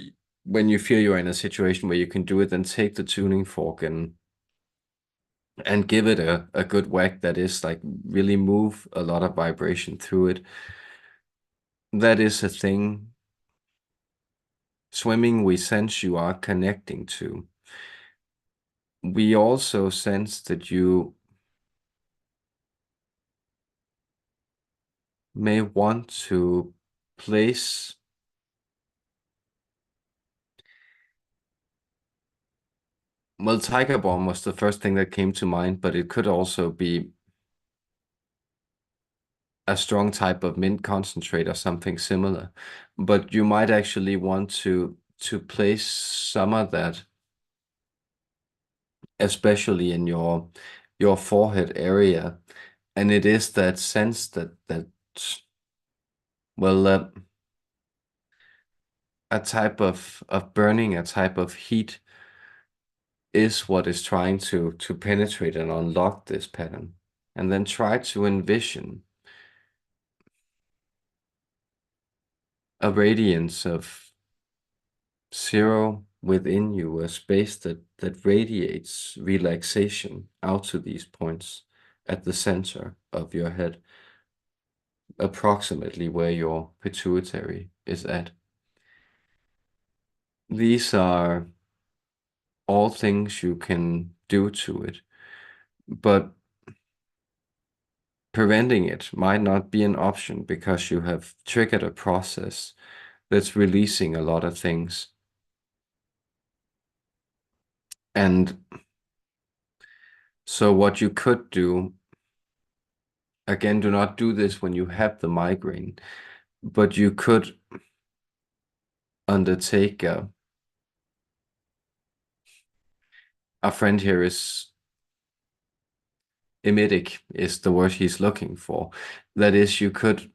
when you feel you're in a situation where you can do it, then take the tuning fork and give it a good whack, that is like really move a lot of vibration through it. That is a thing. Swimming, we sense you are connecting to. We also sense that you may want to place, well, tiger balm was the first thing that came to mind, but it could also be a strong type of mint concentrate or something similar. But you might actually want to place some of that, especially in your forehead area. And it is that sense that well, a type of burning, a type of heat is what is trying to penetrate and unlock this pattern. And then try to envision a radiance of zero within you, a space that radiates relaxation out to these points at the center of your head, approximately where your pituitary is at. These are all things you can do to it, but preventing it might not be an option because you have triggered a process that's releasing a lot of things. And so what you could do, again, do not do this when you have the migraine, but you could undertake a friend here is emetic is the word he's looking for. That is, you could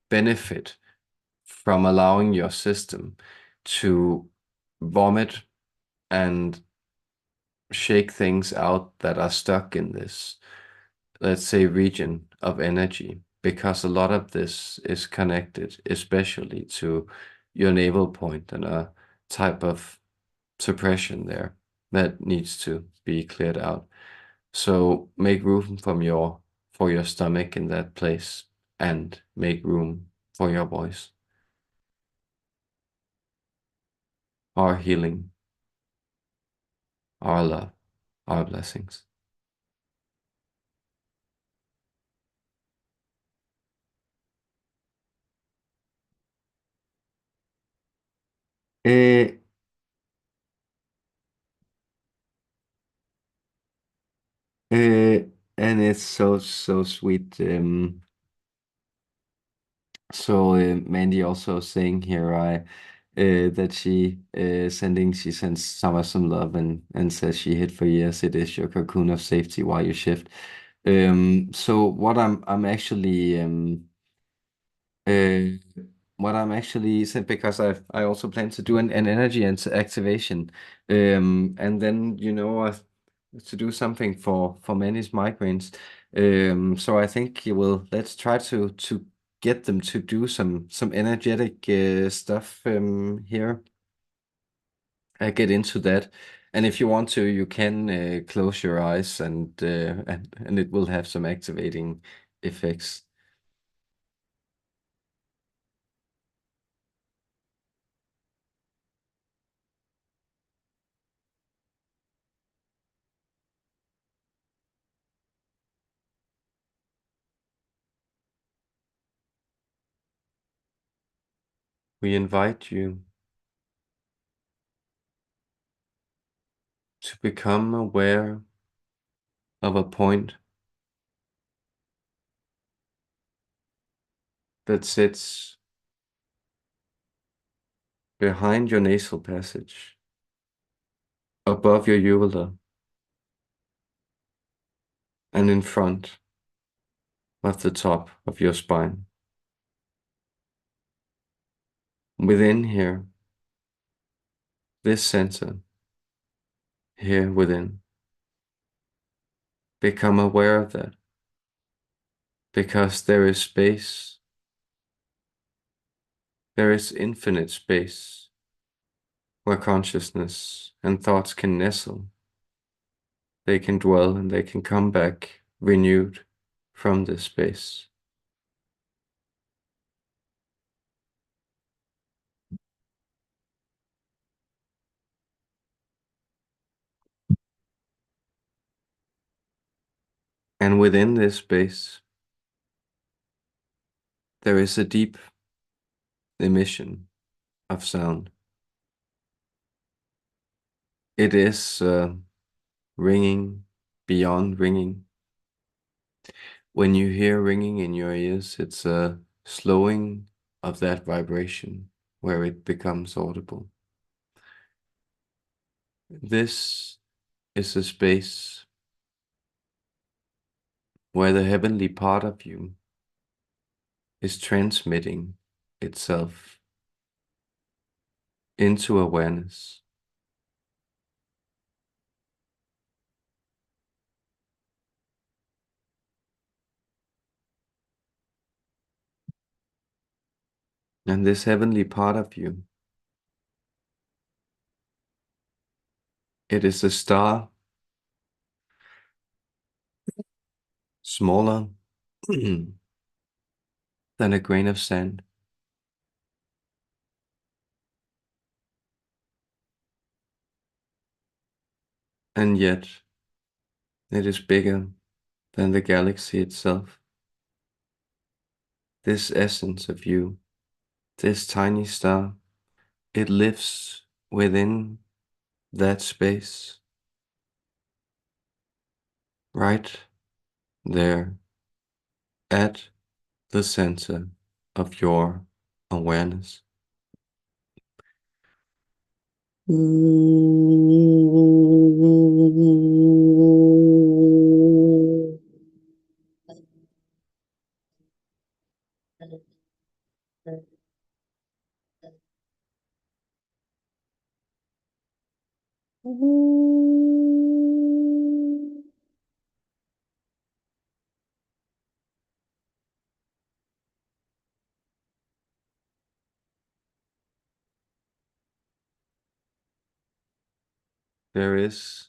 benefit from allowing your system to vomit and shake things out that are stuck in this, let's say, region of energy, because a lot of this is connected, especially to your navel point and a type of suppression there that needs to be cleared out. So make room for your stomach in that place and make room for your voice. Our healing, our love, our blessings. Eh, eh, and it's so sweet. So Mandy also saying here, that she sends Summer some love and says she hid for years. It is your cocoon of safety while you shift. So I'm actually uh, what I'm actually said, because I also plan to do an energy activation, and then to do something for Manny's migraines. So I think you will let's try to get them to do some energetic stuff here. Get into that, and if you want to, you can close your eyes and it will have some activating effects. We invite you to become aware of a point that sits behind your nasal passage, above your uvula, and in front of the top of your spine. Within here, this center, here within, become aware of that, because there is space, there is infinite space where consciousness and thoughts can nestle, they can dwell, and they can come back renewed from this space. And within this space, there is a deep emission of sound. It is ringing beyond ringing. When you hear ringing in your ears, it's a slowing of that vibration where it becomes audible. This is a space where the heavenly part of you is transmitting itself into awareness, And this heavenly part of you, it is a star smaller than a grain of sand. And yet, it is bigger than the galaxy itself. This essence of you, this tiny star, it lives within that space, right there at the center of your awareness. There is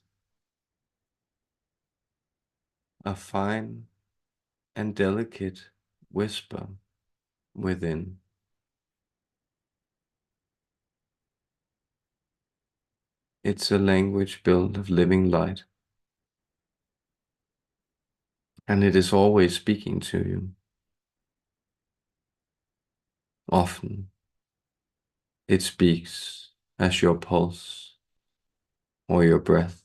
a fine and delicate whisper within. It's a language built of living light, and it is always speaking to you. Often, it speaks as your pulse or your breath,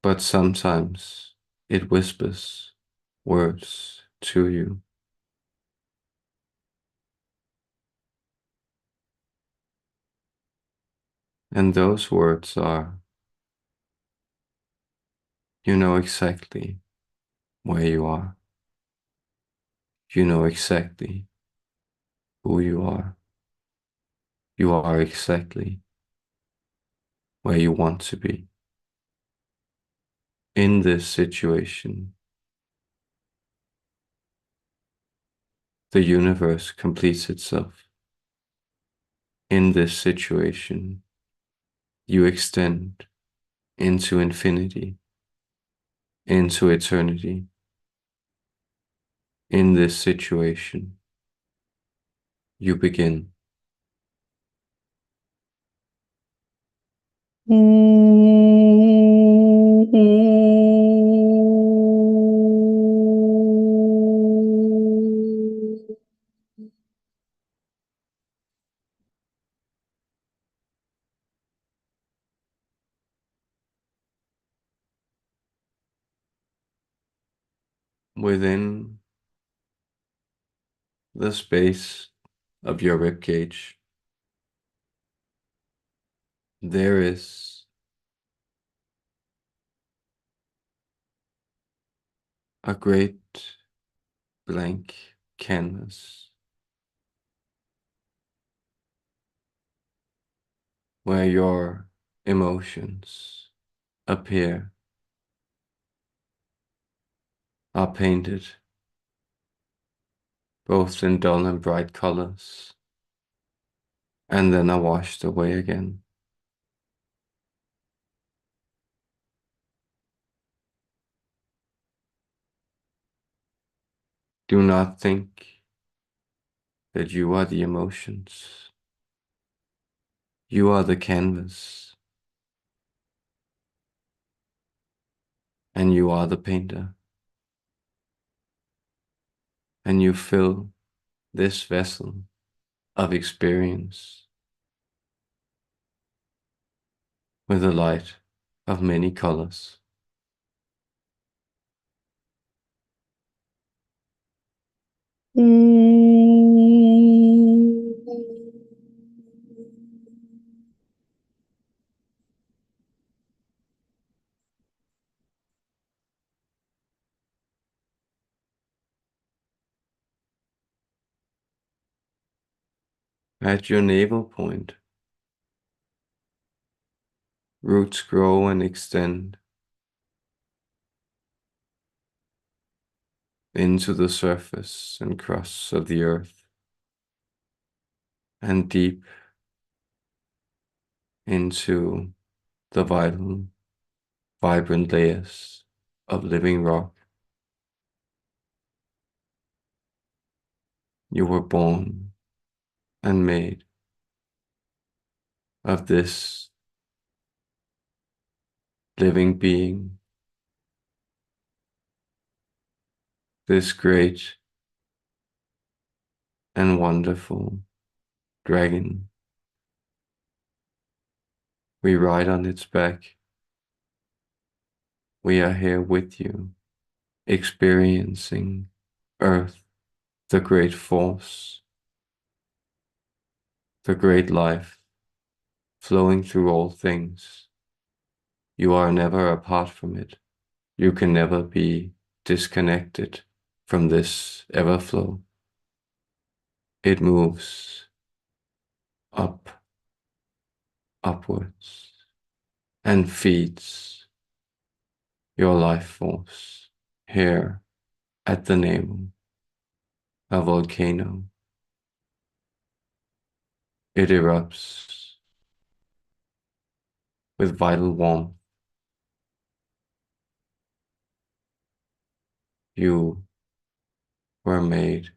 but sometimes it whispers words to you. And those words are, you know exactly where you are. You know exactly who you are. You are exactly where you want to be. In this situation, the universe completes itself. In this situation, you extend into infinity, into eternity. In this situation, you begin. Within the space of your ribcage, there is a great blank canvas where your emotions appear, are painted both in dull and bright colors, and then are washed away again. Do not think that you are the emotions. You are the canvas, and you are the painter, and you fill this vessel of experience with a light of many colors. At your navel point, roots grow and extend, into the surface and crust of the earth, and deep into the vital, vibrant layers of living rock. You were born and made of this living being, this great and wonderful dragon. We ride on its back. We are here with you, experiencing Earth, the great force, the great life flowing through all things. You are never apart from it. You can never be disconnected from this everflow. It moves up, upwards, and feeds your life force here at the navel, a volcano. It erupts with vital warmth. You were made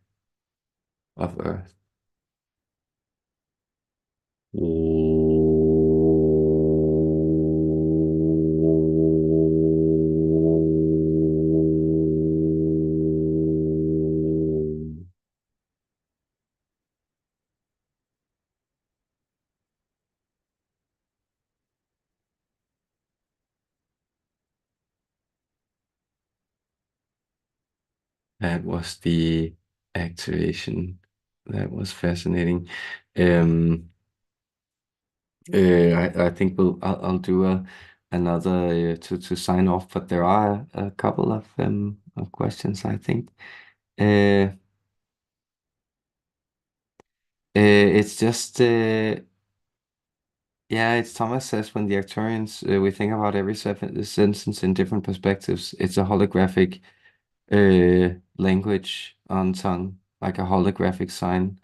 of earth. That was the activation. That was fascinating. Um, I think I'll do another to sign off, but there are a couple of questions, I think. It's just yeah, it's Thomas says when the Arcturians we think about every sentence in different perspectives. It's a holographic language on tongue, like a holographic sign.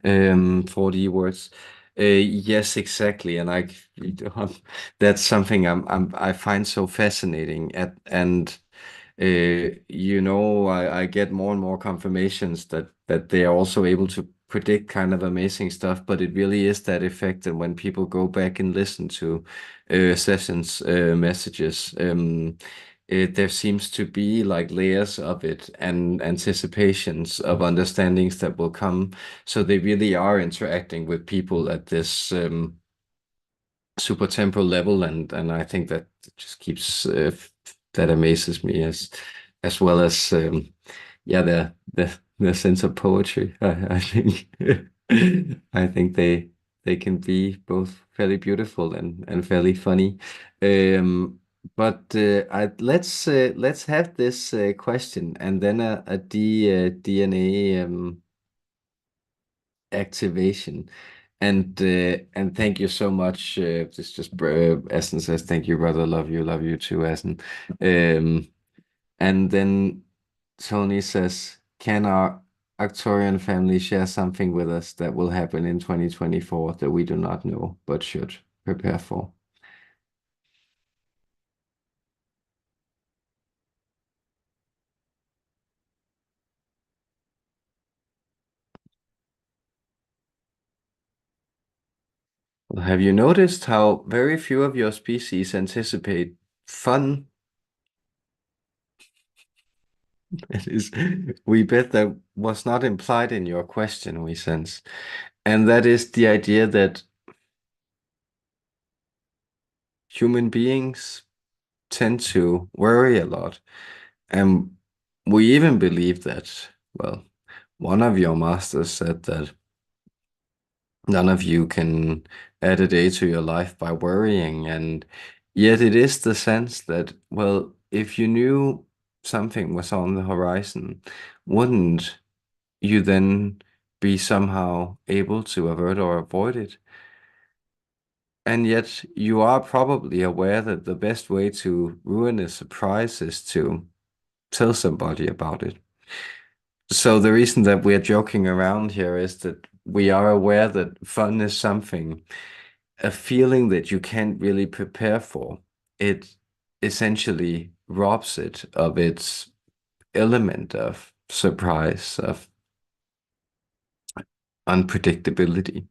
4D words. Yes, exactly, and that's something I find so fascinating. And I get more and more confirmations that they are also able to predict kind of amazing stuff. But it really is that effect, and when people go back and listen to sessions, messages, there seems to be like layers of it and anticipations of understandings that will come. So they really are interacting with people at this super temporal level, and I think that just keeps that amazes me as well as yeah, the sense of poetry. I think I think they can be both fairly beautiful and fairly funny. Um, but let's have this question and then DNA activation. And thank you so much. This just Essen says thank you, brother. Love you too, Essen. Um, and then Tony says, can our Arcturian family share something with us that will happen in 2024 that we do not know but should prepare for? Well, have you noticed how very few of your species anticipate fun? It is, we bet that was not implied in your question, we sense. And that is the idea that human beings tend to worry a lot. And we even believe that, well, one of your masters said that none of you can add a day to your life by worrying. And yet it is the sense that, well, if you knew something was on the horizon, wouldn't you then be somehow able to avert or avoid it? And yet you are probably aware that the best way to ruin a surprise is to tell somebody about it. So the reason that we're joking around here is that we are aware that fun is something, a feeling that you can't really prepare for. It essentially robs it of its element of surprise, of unpredictability.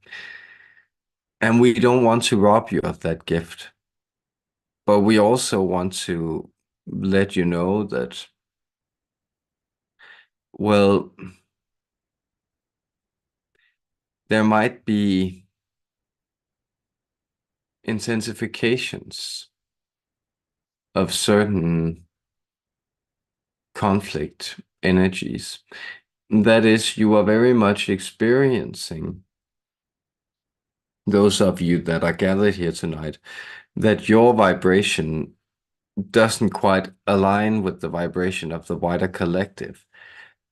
And we don't want to rob you of that gift, but we also want to let you know that, well, there might be intensifications of certain conflict energies. That is, you are very much experiencing, those of you that are gathered here tonight, that your vibration doesn't quite align with the vibration of the wider collective.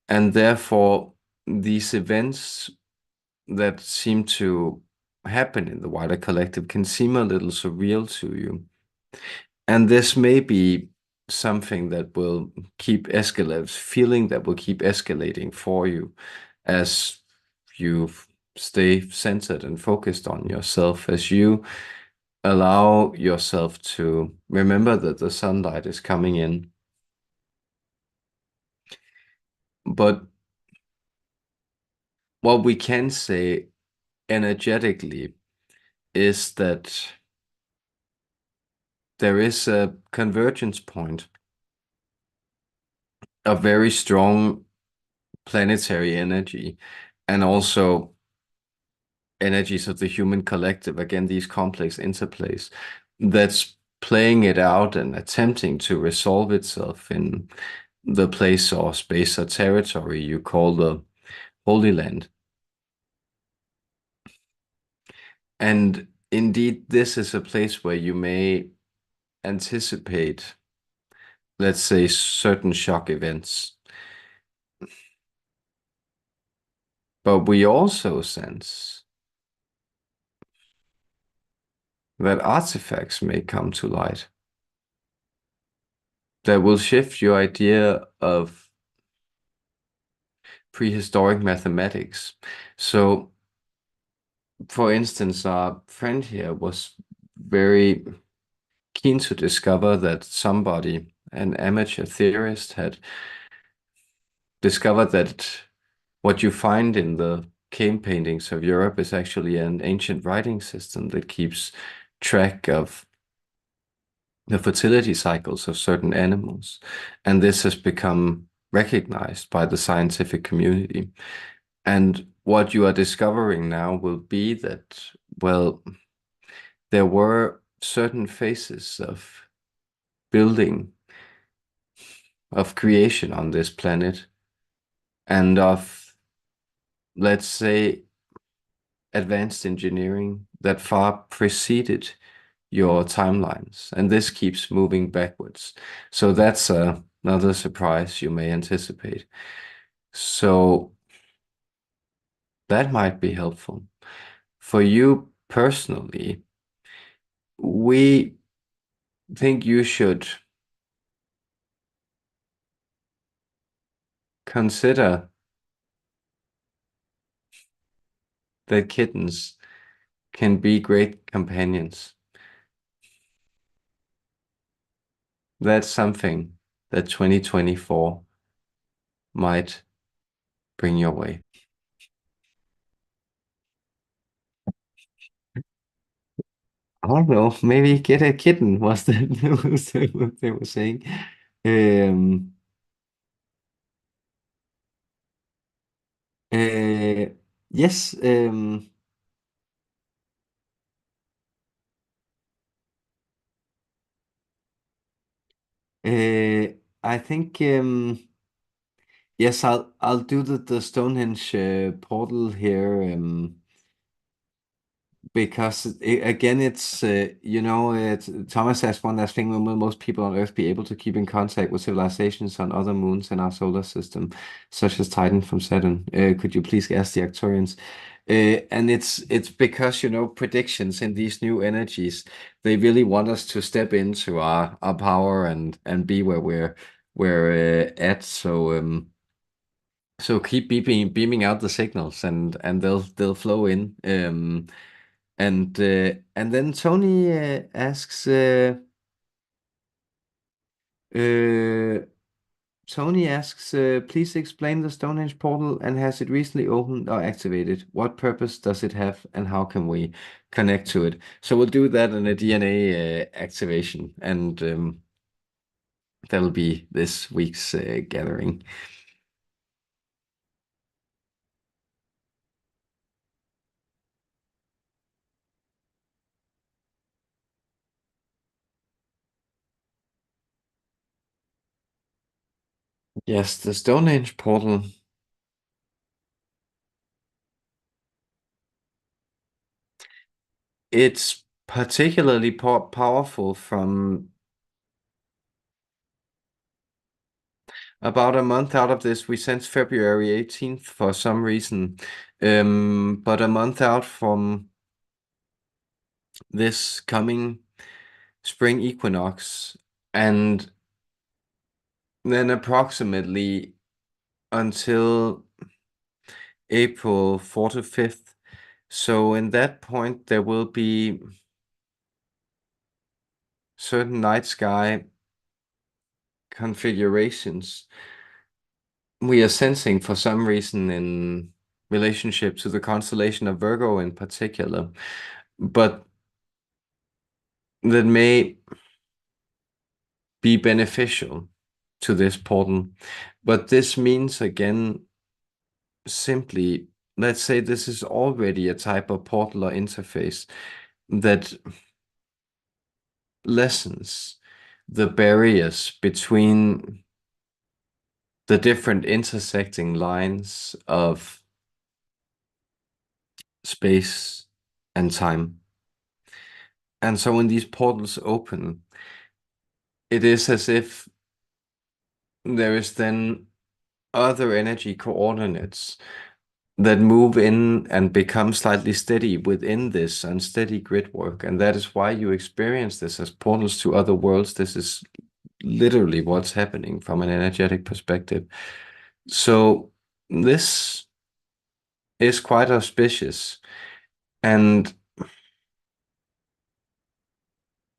And therefore, these events that seem to happen in the wider collective can seem a little surreal to you. And this may be something that will keep escalating, feeling that will keep escalating for you as you stay centered and focused on yourself, as you allow yourself to remember that the sunlight is coming in. But what we can say energetically is that there is a convergence point of very strong planetary energy and also energies of the human collective, again, these complex interplays, that's playing it out and attempting to resolve itself in the place or space or territory you call the Holy Land. And indeed, this is a place where you may anticipate, let's say, certain shock events. But we also sense that artifacts may come to light that will shift your idea of prehistoric mathematics. So, for instance, our friend here was very keen to discover that somebody, an amateur theorist, had discovered that what you find in the cave paintings of Europe is actually an ancient writing system that keeps track of the fertility cycles of certain animals. And this has become recognized by the scientific community. And what you are discovering now will be that, well, there were certain phases of building, of creation on this planet, and of, let's say, advanced engineering that far preceded your timelines. And this keeps moving backwards. So that's another surprise you may anticipate. So that might be helpful. For you personally, we think you should consider that kittens can be great companions. That's something that 2024 might bring your way. I don't know, maybe get a kitten was that what they were saying. Um, uh, yes, I think yes, I'll do the Stonehenge portal here. Because again, it's Thomas says one last thing: when will most people on Earth be able to keep in contact with civilizations on other moons in our solar system, such as Titan from Saturn? Could you please ask the Arcturians? And it's because predictions in these new energies, they really want us to step into our power and be where we're at. So So keep beaming out the signals, and they'll flow in. And then Tony asks. Uh, Tony asks, please explain the Stonehenge portal, and has it recently opened or activated? What purpose does it have, and how can we connect to it? So we'll do that in a DNA activation, and that'll be this week's gathering. Yes, the Stonehenge portal. It's particularly powerful from about a month out of this. We sent February 18th for some reason, but a month out from this coming spring equinox, and then approximately until April 4th to 5th. So in that point, there will be certain night sky configurations we are sensing for some reason in relationship to the constellation of Virgo in particular, but that may be beneficial to this portal. But this means again, simply, let's say this is already a type of portal or interface that lessens the barriers between the different intersecting lines of space and time. And so when these portals open, it is as if there is then other energy coordinates that move in and become slightly steady within this unsteady grid work. And that is why you experience this as portals to other worlds. This is literally what's happening from an energetic perspective. So this is quite auspicious. And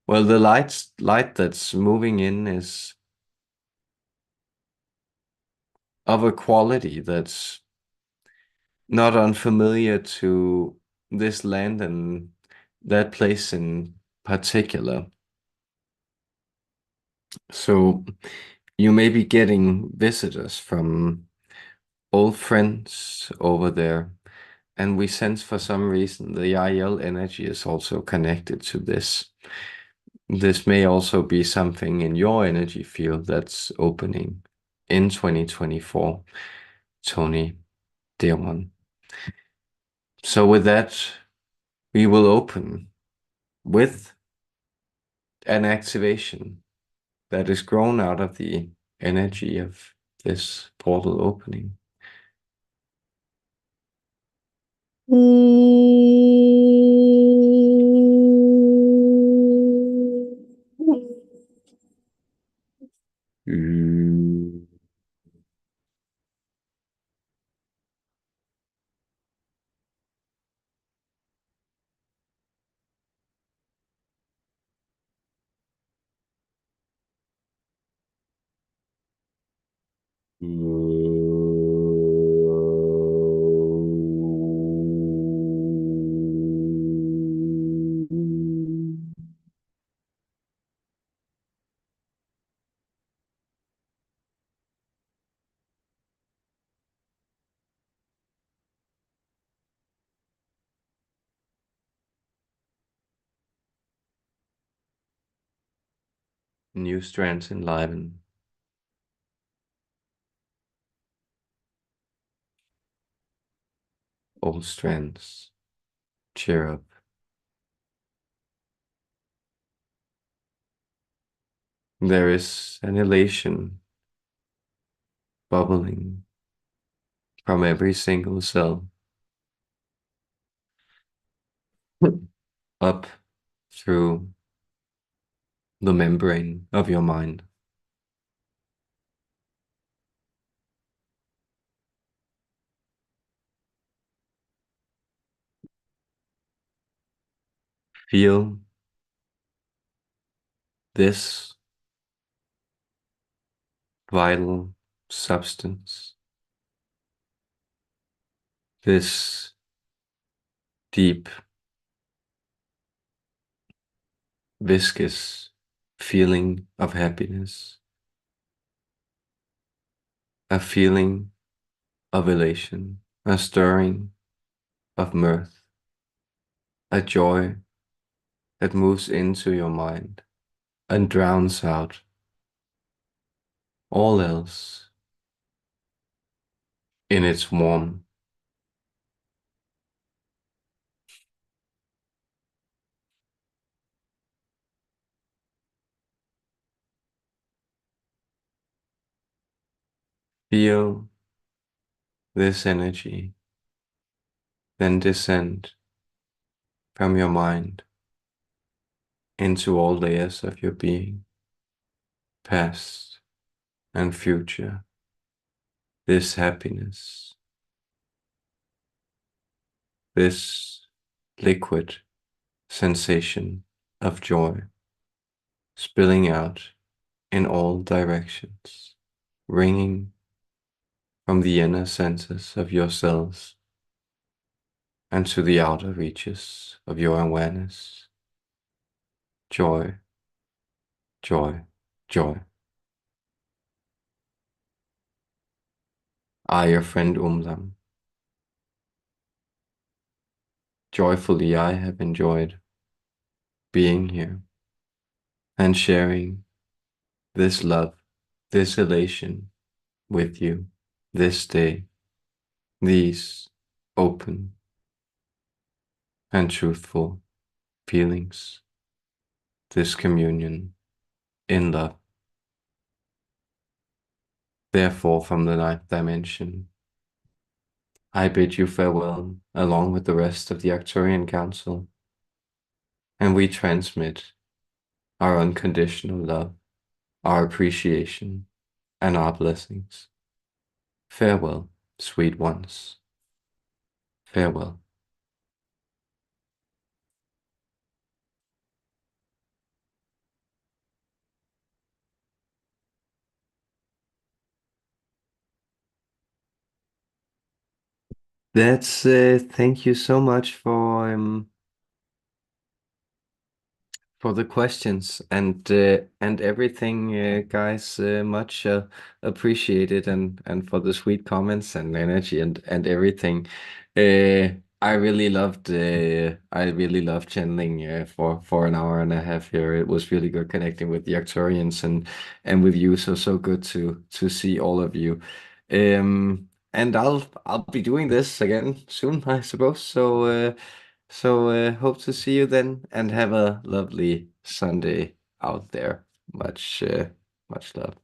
well, the light that's moving in is of a quality that's not unfamiliar to this land and that place in particular. So you may be getting visitors from old friends over there. And we sense for some reason the IL energy is also connected to this. This may also be something in your energy field that's opening in 2024, Tony, dear one. So with that, we will open with an activation that is grown out of the energy of this portal opening. Mm. New strands enliven, old strands cheer up. There is an elation bubbling from every single cell up through the membrane of your mind. Feel this vital substance, this deep, viscous feeling of happiness, a feeling of elation, a stirring of mirth, a joy that moves into your mind and drowns out all else in its warm. Feel this energy then descend from your mind into all layers of your being, past and future. This happiness, this liquid sensation of joy spilling out in all directions, ringing from the inner centers of your cells and to the outer reaches of your awareness. Joy, joy, joy. I, your friend Umlam, joyfully I have enjoyed being here and sharing this love, this elation with you this day, these open and truthful feelings, this communion in love. Therefore, from the ninth dimension, I bid you farewell along with the rest of the Arcturian Council, and we transmit our unconditional love, our appreciation, and our blessings. Farewell, sweet ones. Farewell. That's thank you so much for the questions and everything, guys. Much appreciated and for the sweet comments and energy and everything. I really loved channeling for an hour and a half here. It was really good connecting with the Arcturians and with you. So good to see all of you. And I'll be doing this again soon, I suppose. So hope to see you then and have a lovely Sunday out there. Much love.